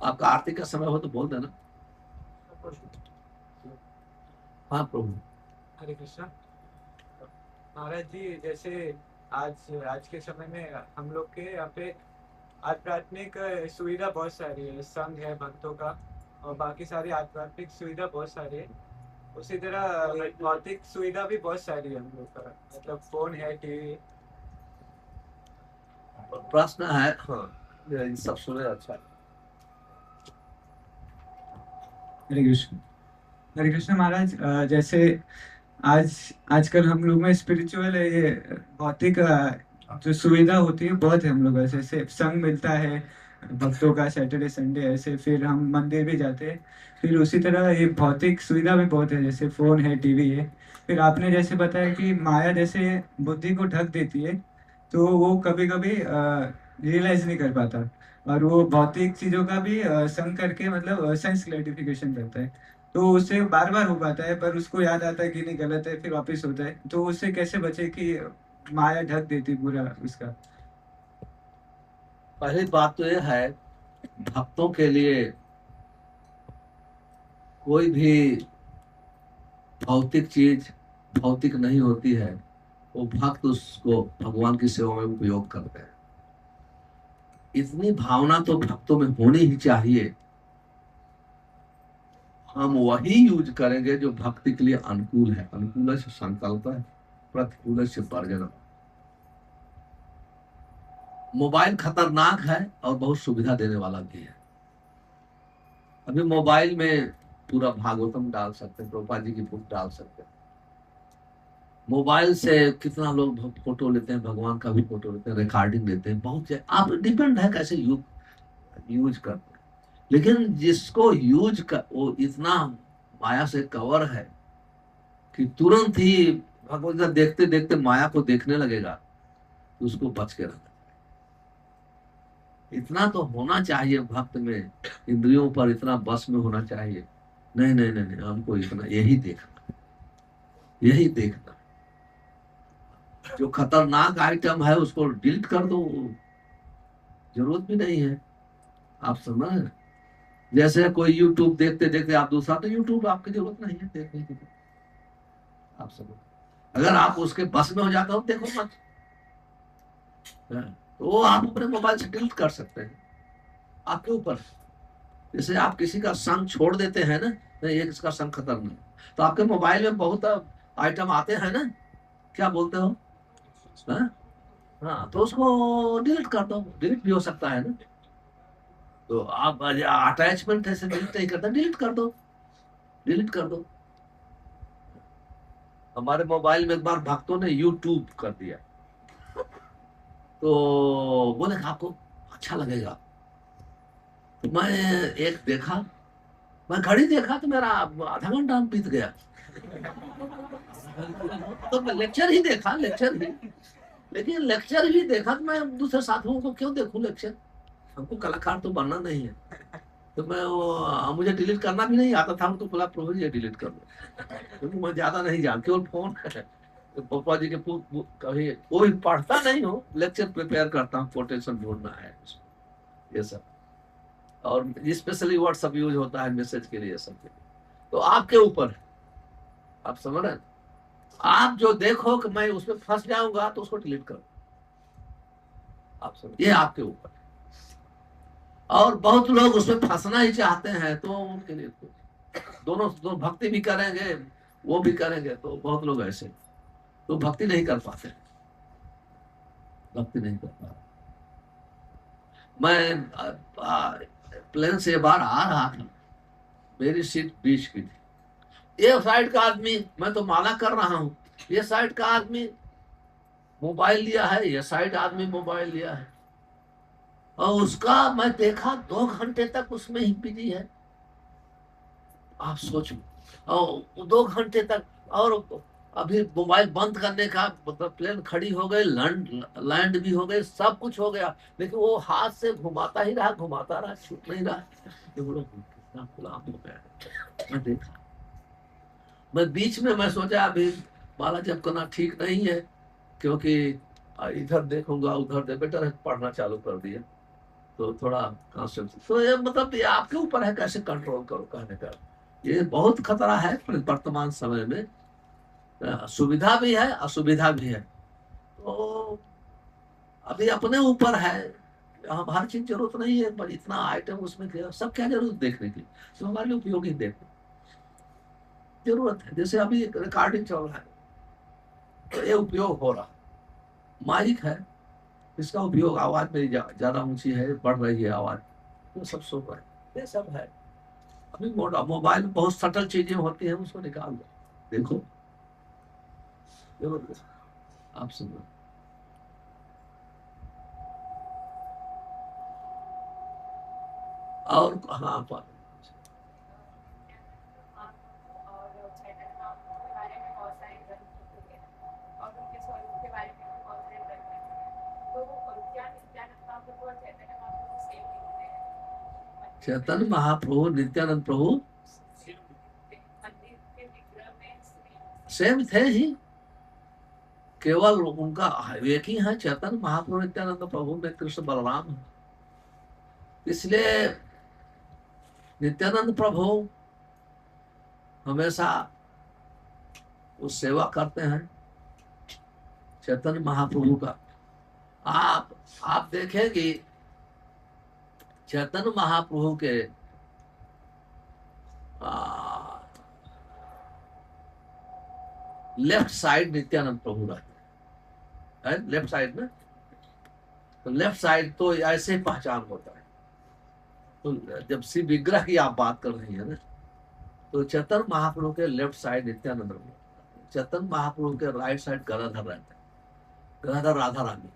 आपका आरती का समय हो तो बोल देना। हाँ प्रभु। हरे कृष्णा। महाराज जी, जैसे आज के समय में हम लोग के यहाँ पे आध्यात्मिक सुविधा बहुत सारी है, संघ है भक्तों का, और बाकी सारी आध्यात्मिक सुविधा बहुत सारी है। उसी तरह भौतिक सुविधा भी बहुत सारी है हम लोग का, मतलब फोन है, टीवी। प्रश्न है, हाँ ये सब सुने। अच्छा, हरे कृष्ण महाराज। जैसे आजकल हम लोग में स्पिरिचुअल ये भौतिक जो सुविधा होती है बहुत है हम लोग, जैसे संग मिलता है भक्तों का सैटरडे संडे, ऐसे फिर हम मंदिर भी जाते हैं। फिर उसी तरह ये भौतिक सुविधा भी बहुत है, जैसे फोन है, टीवी है। फिर आपने जैसे बताया कि माया जैसे बुद्धि को ढक देती है, तो वो कभी कभी रियलाइज नहीं कर पाता, और वो भौतिक चीजों का भी संग करके मतलब सेंस ग्रेटिफिकेशन करता है। तो उससे बार बार हो पाता है, पर उसको याद आता है कि नहीं गलत है, फिर वापस होता है। तो उससे कैसे बचे कि माया ढक देती पूरा उसका? पहली बात तो यह है, भक्तों के लिए कोई भी भौतिक चीज भौतिक नहीं होती है। वो भक्त उसको भगवान की सेवा में उपयोग करते हैं। इतनी भावना तो भक्तों में होनी ही चाहिए। हम वही यूज करेंगे जो भक्ति के लिए अनुकूल है। अनुकूल से संकल्प है, प्रतिकूल से वर्जन। मोबाइल खतरनाक है और बहुत सुविधा देने वाला भी है। अभी मोबाइल में पूरा भागवतम डाल सकते हैं, प्रभुपाद जी की बुक डाल सकते हैं। मोबाइल से कितना लोग फोटो लेते हैं, भगवान का भी फोटो लेते हैं, रिकॉर्डिंग लेते हैं, बहुत से। आप डिपेंड है कैसे यूज करते हैं। लेकिन जिसको यूज कर, वो इतना माया से कवर है कि तुरंत ही भगवत गीता देखते देखते माया को देखने लगेगा, तो उसको बच के रहना। इतना तो होना चाहिए भक्त में, इंद्रियों पर इतना बस में होना चाहिए। नहीं नहीं नहीं, नहीं हमको इतना यही देखना, यही देखना। जो खतरनाक आइटम है उसको डिलीट कर दो, जरूरत भी नहीं है। आप समझ, जैसे कोई यूट्यूब देखते देखते आप दूसरा, तो यूट्यूब आपकी जरूरत नहीं है देखने की। आप समझ, अगर आप उसके बस में हो जाता हो, देखो मत, तो आप अपने मोबाइल से डिलीट कर सकते हैं, आपके ऊपर। जैसे आप किसी का संग छोड़ देते हैं ना, ये इसका संग खतरनाक, तो आपके मोबाइल में बहुत आइटम आते हैं ना, क्या बोलते हो, हाँ, तो उसको डिलीट कर दो। डिलीट भी हो सकता है ना, तो आप अटैचमेंट ऐसे डिलीट नहीं करता, डिलीट कर दो, डिलीट कर दो। हमारे मोबाइल में एक बार भक्तों ने यूट्यूब कर दिया, तो बोले आपको अच्छा लगेगा। तो मैं एक देखा, मैं घड़ी देखा तो मेरा आधा घंटा बीत गया। तो मैं लेक्चर ही देखा, लेक्चर ही, लेकिन लेक्चर भी देखा तो मैं दूसरे साथियों को क्यों देखूं लेक्चर, हमको कलाकार तो बनना नहीं है। तो मैं मुझे डिलीट करना भी नहीं आता था, तो बोला प्रभु जी डिलीट कर दो, क्योंकि मैं ज्यादा नहीं जान, केवल फोन है। तो पापा जी के कभी वो भी पढ़ता नहीं हो, लेक्चर प्रिपेयर करता हूँ, कोटेशन ढूंढना है ये सब, और स्पेशली व्हाट्सएप यूज होता है मैसेज के लिए, सब के लिए। तो आपके ऊपर है, आप समझ रहे हैं। आप जो देखो कि मैं उसमें फंस जाऊंगा तो उसको डिलीट करो, आप समझ, ये आपके ऊपर है। और बहुत लोग उसमें फंसना ही चाहते हैं, तो उनके लिए दोनों भक्ति भी करेंगे, वो भी करेंगे, तो बहुत लोग ऐसे तो भक्ति नहीं कर पाते, भक्ति नहीं कर पाते। मैं प्लेन से बाहर आ रहा था, मेरी सीट बीच की थी। ये साइड का आदमी, मैं तो माना कर रहा हूँ, ये साइड का आदमी मोबाइल लिया है, ये साइड आदमी मोबाइल लिया है, और उसका मैं देखा 2 घंटे तक उसमें ही बिजी है। आप सोचो, और 2 घंटे तक, और अभी मोबाइल बंद करने का मतलब प्लेन खड़ी हो गई, लैंड भी हो गई, सब कुछ हो गया, लेकिन वो हाथ से घुमाता ही रहा, घुमाता रहा, छूट नहीं रहा। ये बोलो कितना गुलाम हो गया। मैं देखा, मैं बीच में मैं सोचा अभी माला जब करना ठीक नहीं है, क्योंकि इधर देखूंगा उधर देख, बेटर है पढ़ना चालू कर दिया, तो थोड़ा कॉन्सेंट्रेट। तो ये मतलब ये आपके ऊपर है कैसे कंट्रोल करो, कहने का ये बहुत खतरा है वर्तमान समय में। सुविधा भी है, असुविधा भी है, तो अभी अपने ऊपर है। हम हर चीज जरूरत नहीं है, पर इतना आइटम उसमें क्या, सब क्या जरूरत देखने की, तो हमारे लिए उपयोगी देखो जरूरत है। जैसे अभी रिकॉर्डिंग चल रहा है, तो ये उपयोग हो रहा, माइक है, इसका उपयोग, आवाज मेरी ज्यादा ऊंची है, बढ़ रही है आवाज, तो सब सुन रहे हैं, ये सब है। अभी मोबाइल में बहुत सटल चीजें होती हैं, उसको निकाल दो, देखो जरूर आप सुनो। और हाँ पर और चैतन्य महाप्रभु के बारे में बहुत सारे ग्रंथ लिखे हैं और उनके स्वरूप के बारे में भी बहुत सारे ग्रंथ लिखे हैं। तो क्या नित्यानंद महाप्रभु और चैतन्य महाप्रभु सेम लिखते हैं? चैतन्य महाप्रभु नित्यानंद प्रभु मंदिर के विग्रह में सेम थे ही, केवल उनका एक ही है, चैतन्य महाप्रभु नित्यानंद प्रभु में कृष्ण बलराम है। इसलिए नित्यानंद प्रभु हमेशा वो सेवा करते हैं चैतन्य महाप्रभु का। आप देखेंगे चैतन्य महाप्रभु के लेफ्ट साइड नित्यानंद प्रभु रहते हैं, लेफ्ट साइड में, तो लेफ्ट साइड तो ऐसे ही पहचान होता है। तो जब शिव विग्रह की आप बात कर रही है ना, तो चैतन्य महाप्रभु के लेफ्ट साइड नित्यानंद प्रभु, चैतन्य महाप्रभु के राइट साइड गदाधर रहते हैं, गदाधर राधा रानी।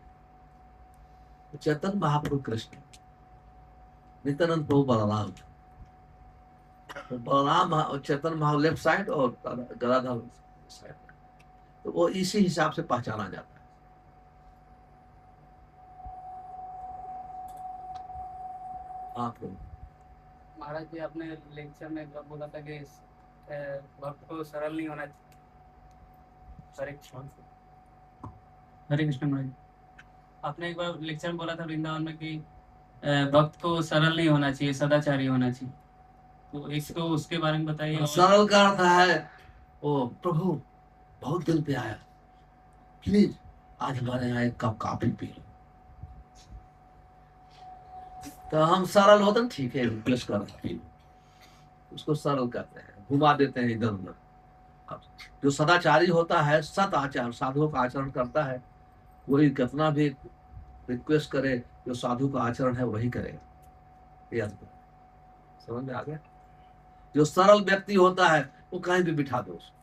तो चैतन्य महाप्रभु कृष्ण, नित्यानंद प्रभु बलराम, तो बलराम और चैतन्य महाप्रभु लेफ्ट साइड और गदाधर साइड, तो वो इसी हिसाब से पहचाना जाता है। आप महाराज जी, आपने लेक्चर में एक बार बोला था कि भक्त को सरल नहीं होना चाहिए। हरे कृष्ण महाराज, आपने एक बार लेक्चर में बोला था वृंदावन में कि भक्त को सरल नहीं होना चाहिए, सदाचारी होना चाहिए। तो इसको उसके बारे में बताइए। सरल का अर्थ है ओ प्रभु बहुत दिल पे आया, प्लीज आज हमारे यहाँ एक कप कॉफी पी लो, तो हम सरल होते हैं, ठीक है रिक्वेस्ट कर पी लो, उसको सरल कहते हैं, घुमा देते हैं इधर उधर। जो सदाचारी होता है, सत आचार, साधुओं का आचरण करता है, वही कितना भी रिक्वेस्ट करे, जो साधु का आचरण है वही करेगा। याद करो, समझ में आ गया? जो सरल व्यक्ति होता है वो कहीं भी बिठा दो उसको,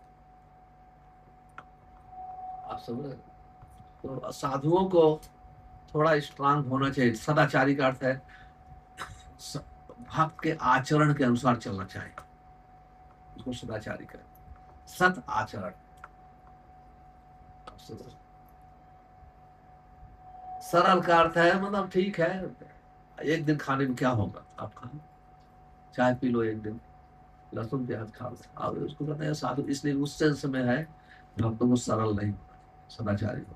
आप समझ रहे? तो साधुओं को थोड़ा स्ट्रांग होना चाहिए। सदाचारी का अर्थ है भक्त के आचरण के अनुसार चलना चाहिए, उसको सदाचारी करें, सत आचरण। सरल का अर्थ है मतलब ठीक है, एक दिन खाने में क्या होगा, आप खा लो, चाय पी लो, एक दिन लहसुन प्याज खा लो, और उसको कहते हैं साधु। इसलिए उस सेंस में है भक्तों को सरल नहीं, सदाचारी हो।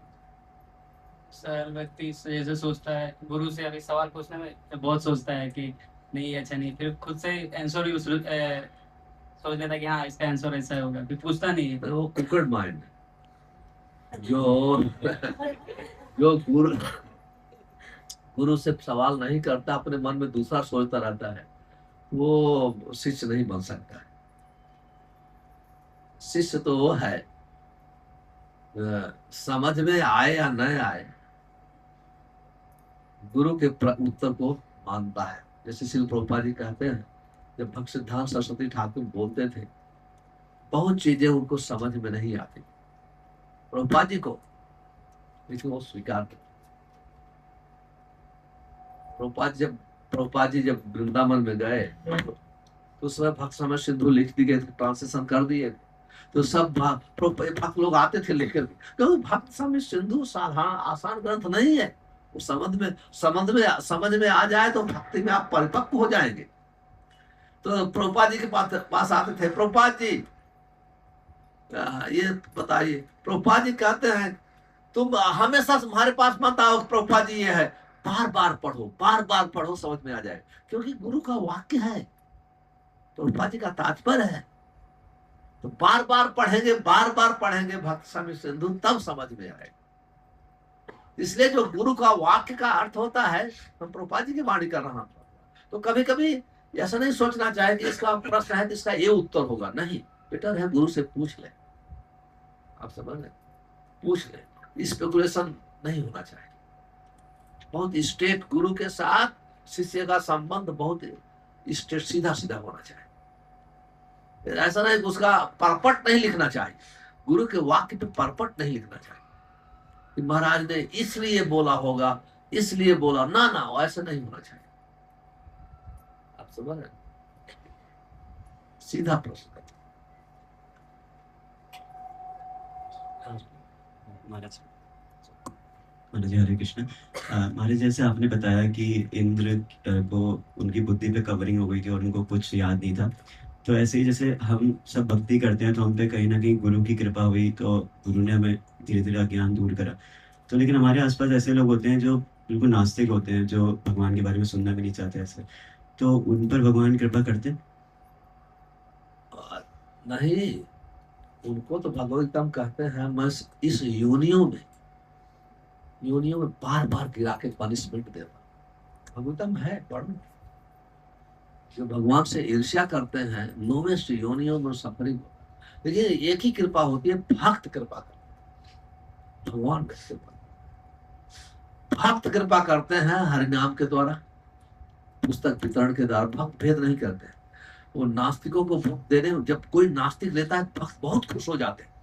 सरल व्यक्ति जैसे सोचता है, गुरु से अभी सवाल पूछने में बहुत सोचता है कि नहीं अच्छा नहीं, फिर खुद से आंसर ही सोच लेता है कि हाँ इसका आंसर ऐसा होगा, फिर पूछता नहीं है। वो कुकड़ माइंड, जो जो गुरु से सवाल नहीं करता, अपने मन में दूसरा सोचता रहता है, वो शिष्य नहीं बन सकता है। शिष्य तो वो है समझ में आए या न आए, गुरु के उत्तर को मानता है। जैसे श्रील प्रभुपाद जी कहते हैं, जब भक्त सिद्धांत सरस्वती ठाकुर बोलते थे, बहुत चीजें उनको समझ में नहीं आती प्रभुपाद जी को, लेकिन वो स्वीकार करते। प्रभुपाद जी जब वृंदावन में गए तो उस समय भक्त समय सिंधु लिख दी गई, ट्रांसलेशन कर दिए। तो सब भक्त लोग आते थे लेकर, क्योंकि भक्त समय सिंधु साधारण आसान ग्रंथ नहीं है। वो समझ में आ जाए तो भक्ति में आप परिपक्व हो जाएंगे। तो प्रभुपाद जी के पास आते थे, प्रभुपाद जी ये बताइए। प्रभुपाद जी कहते हैं, तुम हमेशा तुम्हारे पास मत आओ प्रभुपाद जी, ये है बार बार पढ़ो, समझ में आ जाए, क्योंकि गुरु का वाक्य है, प्रभुपाद जी का तात्पर्य है। तो बार बार पढ़ेंगे भक्त स्वामी सिंधु, तब समझ में आए। इसलिए जो गुरु का वाक्य का अर्थ होता है, हम प्रभुपाद जी की वाणी कर रहा हूं। तो कभी कभी ऐसा नहीं सोचना चाहिए कि इसका प्रश्न है तो इसका ये उत्तर होगा, नहीं, बेटर है गुरु से पूछ ले। आप समझ रहे, पूछ ले, स्पेकुलेशन नहीं होना चाहिए। बहुत स्ट्रेट गुरु के साथ शिष्य का संबंध बहुत स्ट्रेट, सीधा सीधा होना चाहिए। ऐसा नहीं कि उसका परपट नहीं लिखना चाहिए, गुरु के वाक्य पे परपट नहीं लिखना चाहिए कि महाराज ने इसलिए बोला होगा, इसलिए बोला, ना ऐसा नहीं होना चाहिए। आप समझ रहे, सीधा प्रश्न। महाराज हरे कृष्ण। महाराज जैसे आपने बताया कि इंद्र को उनकी बुद्धि पे कवरिंग हो गई थी और उनको कुछ याद नहीं था, तो ऐसे ही जैसे हम सब भक्ति करते हैं तो हम पे कहीं ना कहीं गुरु की कृपा हुई, तो गुरु ने हमें धीरे धीरे अज्ञान दूर करा। तो लेकिन हमारे आसपास ऐसे लोग होते हैं जो बिल्कुल नास्तिक होते हैं, जो भगवान के बारे में सुनना भी नहीं चाहते ऐसे, तो उन पर भगवान कृपा करते हैं? नहीं, उनको तो भगवतम कहते हैं, मैं इस योनियों में बार बार गिरा के पनिशमेंट देता। भगवतम है पढ़ना। जो भगवान से ईर्ष्या करते हैं, लोवेस्ट योनियों में सफरिंग। लेकिन एक ही कृपा होती है, भक्त कृपा करते, भगवान की कृपा। भक्त कृपा करते हैं हरिनाम के द्वारा, पुस्तक वितरण के द्वारा। भक्त भेद नहीं करते। वो नास्तिकों को बुक देने, जब कोई नास्तिक लेता है भक्त बहुत खुश हो जाते हैं।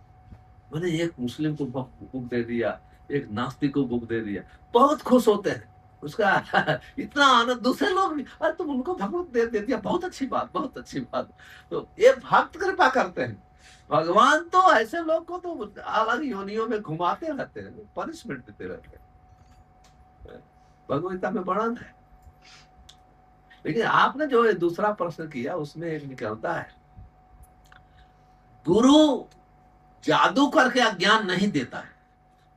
मैंने एक मुस्लिम को बुक दे दिया, एक नास्तिक को बुक दे दिया, बहुत खुश होते हैं। उसका इतना आनंद, दूसरे लोग भी, अरे तुम उनको भगवत दे दिया, बहुत अच्छी बात, बहुत अच्छी बात। तो ये भक्त कृपा करते हैं। भगवान तो ऐसे लोग को तो अलग योनियों में घुमाते रहते हैं, पनिशमेंट देते रहते हैं। भगवत्ता में वर्णन है। लेकिन आपने जो ये दूसरा प्रश्न किया, उसमें एक निकलता है, गुरु जादू करके अज्ञान नहीं देता है,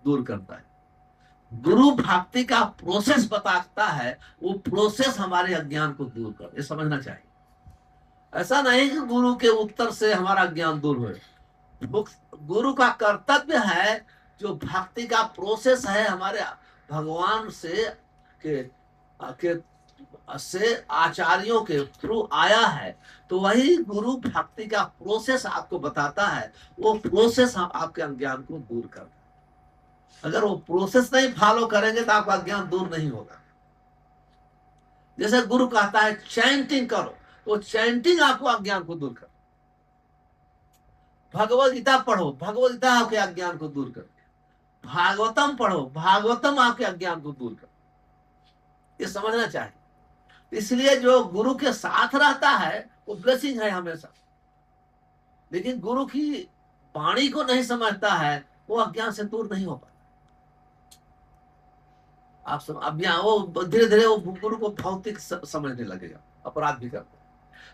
दूर करता है। गुरु भक्ति का प्रोसेस बताता है, वो प्रोसेस हमारे अज्ञान को दूर कर, ये समझना चाहिए। ऐसा नहीं कि गुरु के उत्तर से हमारा अज्ञान दूर हो। गुरु का कर्तव्य है, जो भक्ति का प्रोसेस है हमारे भगवान से आचार्यों के थ्रू आया है, तो वही गुरु भक्ति का प्रोसेस आपको बताता है। वो प्रोसेस आपके अज्ञान को दूर करता है। अगर वो प्रोसेस नहीं फॉलो करेंगे तो आपका अज्ञान दूर नहीं होगा। जैसे गुरु कहता है चैंटिंग करो, तो चैंटिंग आपको अज्ञान को दूर कर। भगवत गीता पढ़ो, भगवत गीता आपके अज्ञान को दूर कर। भागवतम पढ़ो, भागवतम आपके अज्ञान को दूर कर। ये समझना चाहिए। इसलिए जो गुरु के साथ रहता है वो ब्लेसिंग है हमेशा। लेकिन गुरु की वाणी को नहीं समझता है, वो अज्ञान से दूर नहीं हो पाता। अब यहाँ वो धीरे धीरे वो गुरु को भौतिक समझने लगेगा, अपराध भी करता है।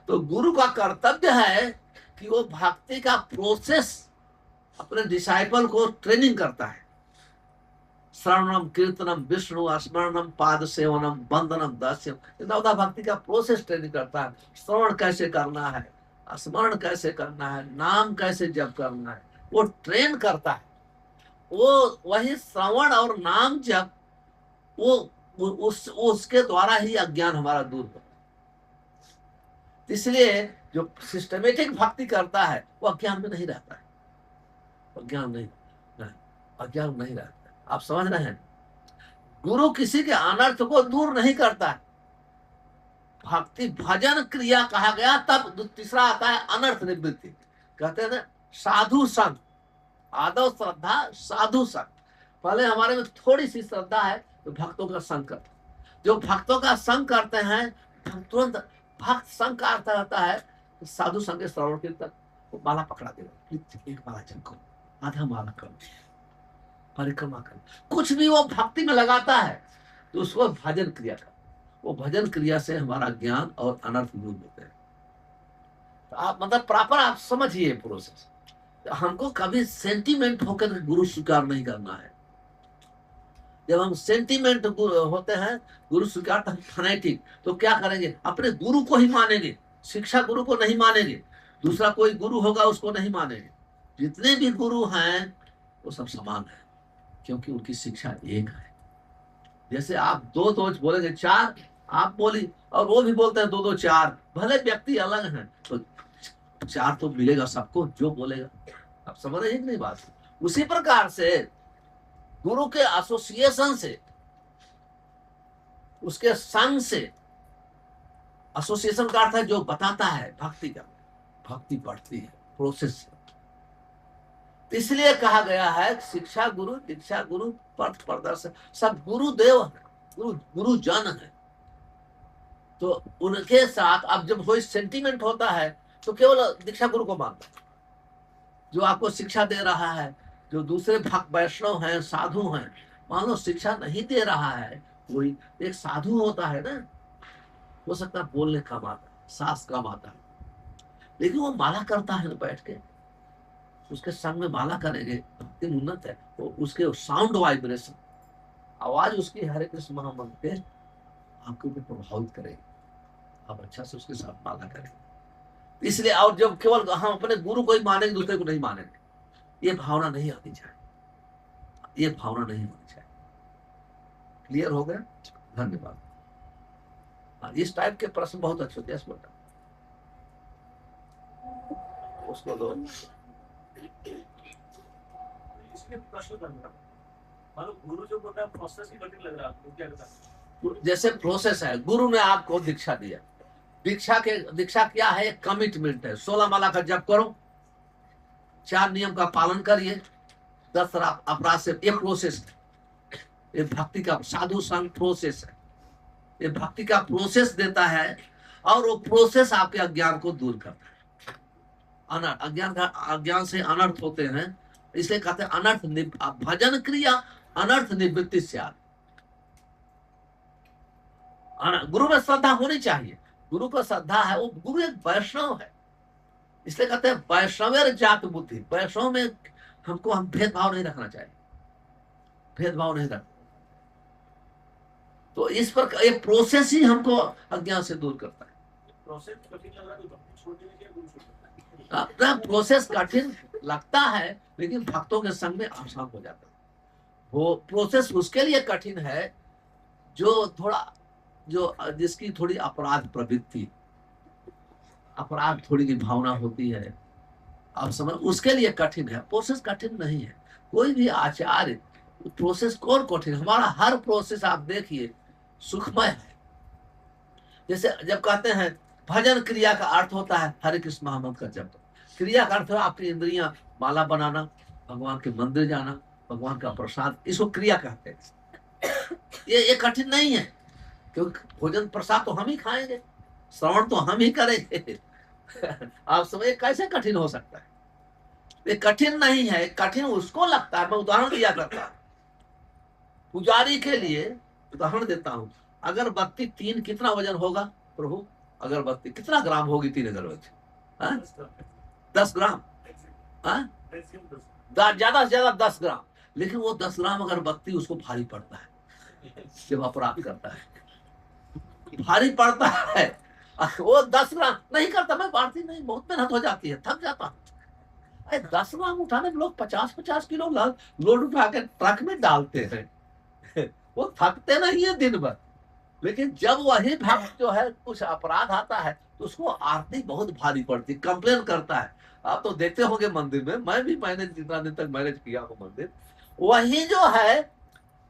तो गुरु का कर्तव्य है कि वो भक्ति का प्रोसेस अपने डिसाइपल को ट्रेनिंग करता है। श्रवणम कीर्तनम विष्णु स्मरणम पाद सेवनम वंदनम दास्यम, नवदा भक्ति का प्रोसेस ट्रेनिंग करता है। श्रवण कैसे करना है, स्मरण कैसे करना है, नाम कैसे जप करना है, वो ट्रेन करता है। वो वही श्रवण और नाम जप, उसके द्वारा ही अज्ञान हमारा दूर होता है। इसलिए जो सिस्टमेटिक भक्ति करता है वो अज्ञान में नहीं रहता है। अज्ञान नहीं रहता है। आप समझ रहे हैं? गुरु किसी के अनर्थ को दूर नहीं करता है। भक्ति भजन क्रिया कहा गया, तब तीसरा आता है अनर्थ निवृत्ति। कहते हैं ना साधु संग, आदव श्रद्धा साधु संग। पहले हमारे में थोड़ी सी श्रद्धा है तो भक्तों का संग करते, जो भक्तों का संग करते हैं तुरंत भक्त संग का अर्थ रहता है साधु संग के श्रवण कीर्तन। वो माला पकड़ा देगा, एक माला चमको, आधा माला करो, परिक्रमा करो, कुछ भी वो भक्ति में लगाता है तो उसको भजन क्रिया कर। वो भजन क्रिया से हमारा ज्ञान और अनर्थ दूर होते हैं। तो आप मतलब प्रॉपर आप समझिए प्रोसेस। तो हमको कभी सेंटिमेंट होकर गुरु स्वीकार नहीं करना है। जब हम सेंटिमेंट होते हैं गुरु स्वीकार, तो हम फनेटिक, तो क्या करेंगे, अपने गुरु को ही मानेंगे, शिक्षा गुरु को नहीं मानेंगे, दूसरा कोई गुरु होगा उसको नहीं मानेंगे। जितने भी गुरु हैं वो सब समान है, क्योंकि उनकी शिक्षा एक है। जैसे आप दो दो बोलेंगे चार, आप बोली और वो भी बोलते हैं दो दो चार, भले व्यक्ति अलग हैं तो चार तो मिलेगा सबको जो बोलेगा। आप समझ रहे हैं कि नहीं बात? उसी प्रकार से गुरु के एसोसिएशन से, उसके संग से, एसोसिएशन का अर्थ है जो बताता है भक्ति का, भक्ति बढ़ती है प्रोसेस से। इसलिए कहा गया है शिक्षा गुरु दीक्षा गुरु पथ प्रदर्शक सब गुरुदेव है, गुरु जन है। तो उनके साथ अब जब कोई सेंटिमेंट होता है तो केवल दीक्षा गुरु को मानता है, जो आपको शिक्षा दे रहा है। जो दूसरे भक्त वैष्णव हैं, साधु हैं, मान लो शिक्षा नहीं दे रहा है, कोई एक साधु होता है ना, हो सकता है बोलने कम आता है, सांस कम आता है, लेकिन वो माला करता है ना बैठ के, उसके संग में माला करेंगे, भक्ति उन्नत है, तो उसके साउंड वाइब्रेशन, आवाज उसकी हरे कृष्ण महामंत्र के आपको भी प्रभावित करेगी। आप अच्छा से उसके साथ माला करें। इसलिए और जब केवल हम अपने गुरु को ही मानेंगे, दूसरे को नहीं मानेंगे, ये भावना नहीं आनी चाहिए, ये भावना नहीं होनी चाहिए। क्लियर हो गया? धन्यवाद। इस टाइप के प्रश्न बहुत अच्छे होते हैं, बेटा उसको दो। इसमें प्रश्न करना, मानो गुरु जो बोलता है प्रोसेस ही कठिन लग रहा है आपको, क्या करता है? जैसे प्रोसेस है, गुरु ने आपको दीक्षा दिया, दीक्षा क्या है? एक कमिटमेंट है। 16 माला का जप करो, 4 नियम का पालन करिए, 10 अपराध से, ये प्रोसेस है, ये भक्ति का साधु संग प्रोसेस है, ये भक्ति का प्रोसेस देता है, और वो प्रोसेस आपके अज्ञान को दूर करता है। अज्ञान से अनर्थ होते हैं, इसलिए कहते हैं अनर्थ भजन क्रिया अनर्थ निवृत्ति से। गुरु में श्रद्धा होनी चाहिए, गुरु को श्रद्धा है, वो गुरु एक वैष्णव है, इसलिए कहते हैं वैष्णव जात बुद्धि। वैष्णव में हम भेदभाव नहीं रखना चाहिए, भेदभाव नहीं रखना। तो इस पर ये प्रोसेस ही हमको अज्ञान से दूर करता है। प्रोसेस कठिन लग रहा है तो भक्ति छोड़ देने के गुरु छोड़। प्रोसेस कठिन लगता है, लेकिन भक्तों के संग में आसान हो जाता है। वो प्रोसेस उसके लिए कठिन है जो जिसकी थोड़ी अपराध प्रवृत्ति, अपराध थोड़ी की भावना होती है, आप समझ, उसके लिए कठिन है। प्रोसेस कठिन नहीं है, कोई भी आचार्य प्रोसेस कौन कठिन? हमारा हर प्रोसेस आप देखिए सुखमय है। जैसे जब कहते हैं भजन क्रिया का अर्थ होता है हरे कृष्ण महामंत्र का जप, क्रिया का अर्थ है आपकी इंद्रियां, माला बनाना, भगवान के मंदिर जाना, भगवान का प्रसाद, इसको क्रिया कहते हैं। ये कठिन नहीं है, क्योंकि भोजन प्रसाद तो हम ही खाएंगे, श्रवण तो हम ही करेंगे। आप समझे कैसे कठिन हो सकता है? ये कठिन नहीं है, कठिन उसको लगता है। मैं उदाहरण दिया करता हूं, पुजारी के लिए उदाहरण देता हूं। अगरबत्ती 3 कितना वजन होगा प्रभु? अगरबत्ती कितना ग्राम होगी? 3 अगरबत्ती 10 ग्राम, ज्यादा से ज्यादा 10 ग्राम। लेकिन वो 10 ग्राम अगरबत्ती उसको भारी पड़ता है जब अपराध करता है, भारी पड़ता है। वो 10 ग्राम नहीं करता, मैं बांटती नहीं, बहुत मेहनत हो जाती है, थक जाता। 10 ग्राम उठाने में लोग 50-50 किलो लोड उठा के ट्रक में डालते हैं। वो थकते नहीं है दिन भर, लेकिन जब वही भक्त जो है कुछ अपराध आता है तो उसको आरती बहुत भारी पड़ती, कंप्लेन करता है। आप तो देखते होंगे मंदिर में, मैंने जितना दिन तक मैनेज किया हूँ मंदिर, वही जो है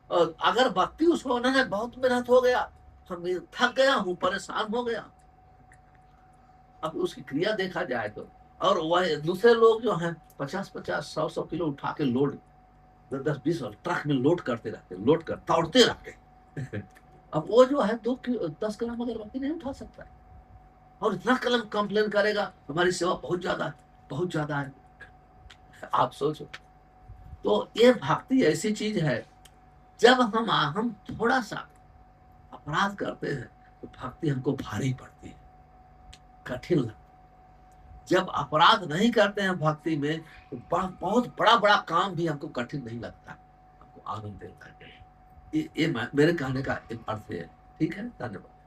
और अगर भक्ति उसको उन्होंने बहुत मेहनत हो गया, हम थक गया हूँ, परेशान हो गया, अब उसकी क्रिया देखा जाए तो, और वह दूसरे लोग जो हैं 50-50 100-100 किलो उठा के लोड 10-20 ट्रक में लोड करते रहते, लोड कर दौड़ते रहते अब वो जो है 10 ग्राम अगरबत्ती नहीं उठा सकता है, और इतना कलम कंप्लेन करेगा हमारी सेवा बहुत ज्यादा है, बहुत ज्यादा है। आप सोचो, तो ये भक्ति ऐसी चीज है, जब हम थोड़ा सा अपराध करते हैं तो भक्ति हमको भारी पड़ती है, कठिन लगती है। जब अपराध नहीं करते हैं भक्ति में तो बहुत बड़ा बड़ा काम भी हमको कठिन नहीं लगता, हमको आनंद देता है। ये मेरे कहने का एक अर्थ है। ठीक है, धन्यवाद।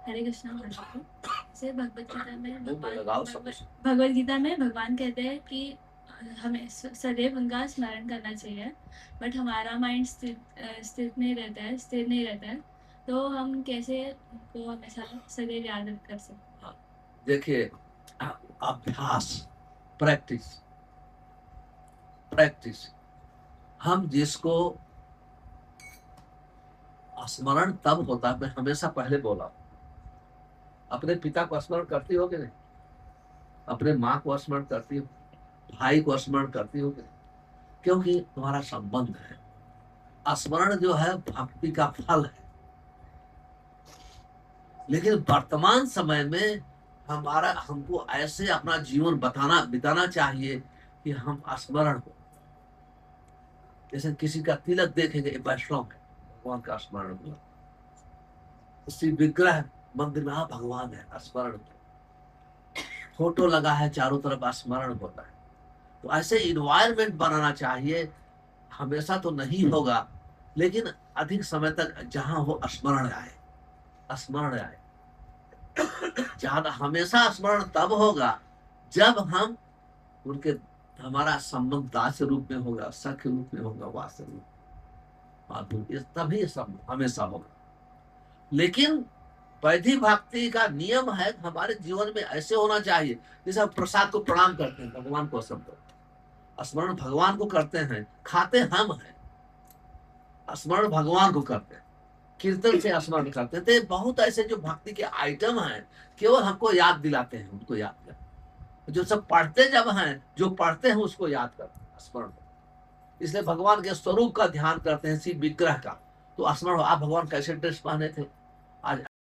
हरे कृष्णा महाराज। जैसे लगाओ सब। भगवत गीता में भगवान कहते हैं कि हमें सदैव उनका स्मरण करना चाहिए, बट हमारा माइंड स्थिर नहीं रहता है, तो हम कैसे उनको हमेशा सदैव याद कर सकते हैं? देखिए, अभ्यास, प्रैक्टिस, हम जिसको स्मरण तब होता है, मैं हमेशा पहले बोला, अपने पिता को स्मरण करती हो कि नहीं, अपने माँ को स्मरण करती हो, भाई को स्मरण करती हो कि नहीं, क्योंकि तुम्हारा संबंध है। स्मरण जो है भक्ति का फल है। लेकिन वर्तमान समय में हमको ऐसे अपना जीवन बिताना चाहिए कि हम स्मरण हो। जैसे किसी का तिलक देखेंगे, वैष्णव है, भगवान का स्मरण हुआ। श्री विग्रह मंदिर में भगवान है, स्मरण हो। फोटो लगा है, चारों तरफ स्मरण होता है। तो ऐसे इन्वायरमेंट बनाना चाहिए। हमेशा तो नहीं होगा, लेकिन अधिक समय तक जहां हो स्मरण आए। ज्यादा हमेशा स्मरण तब होगा जब हम हमारा संबंध दास रूप में होगा, सख्य रूप में होगा, वास्तव में, तभी सब हमेशा होगा। लेकिन वैधि भक्ति का नियम है, हमारे जीवन में ऐसे होना चाहिए जैसे हम प्रसाद को प्रणाम करते हैं, भगवान को स्मरण भगवान को करते हैं, खाते हम हैं, स्मरण भगवान को करते हैं, कीर्तन से स्मरण करते हैं। तो बहुत ऐसे जो भक्ति के आइटम हैं, केवल हमको याद दिलाते हैं, उनको याद करते हैं। जो सब पढ़ते जब हैं, जो पढ़ते हैं उसको याद करते हैं, स्मरण। इसलिए भगवान के स्वरूप का ध्यान करते हैं, श्री विग्रह का। तो स्मरण, आप भगवान कैसे ड्रेस पहने थे, आज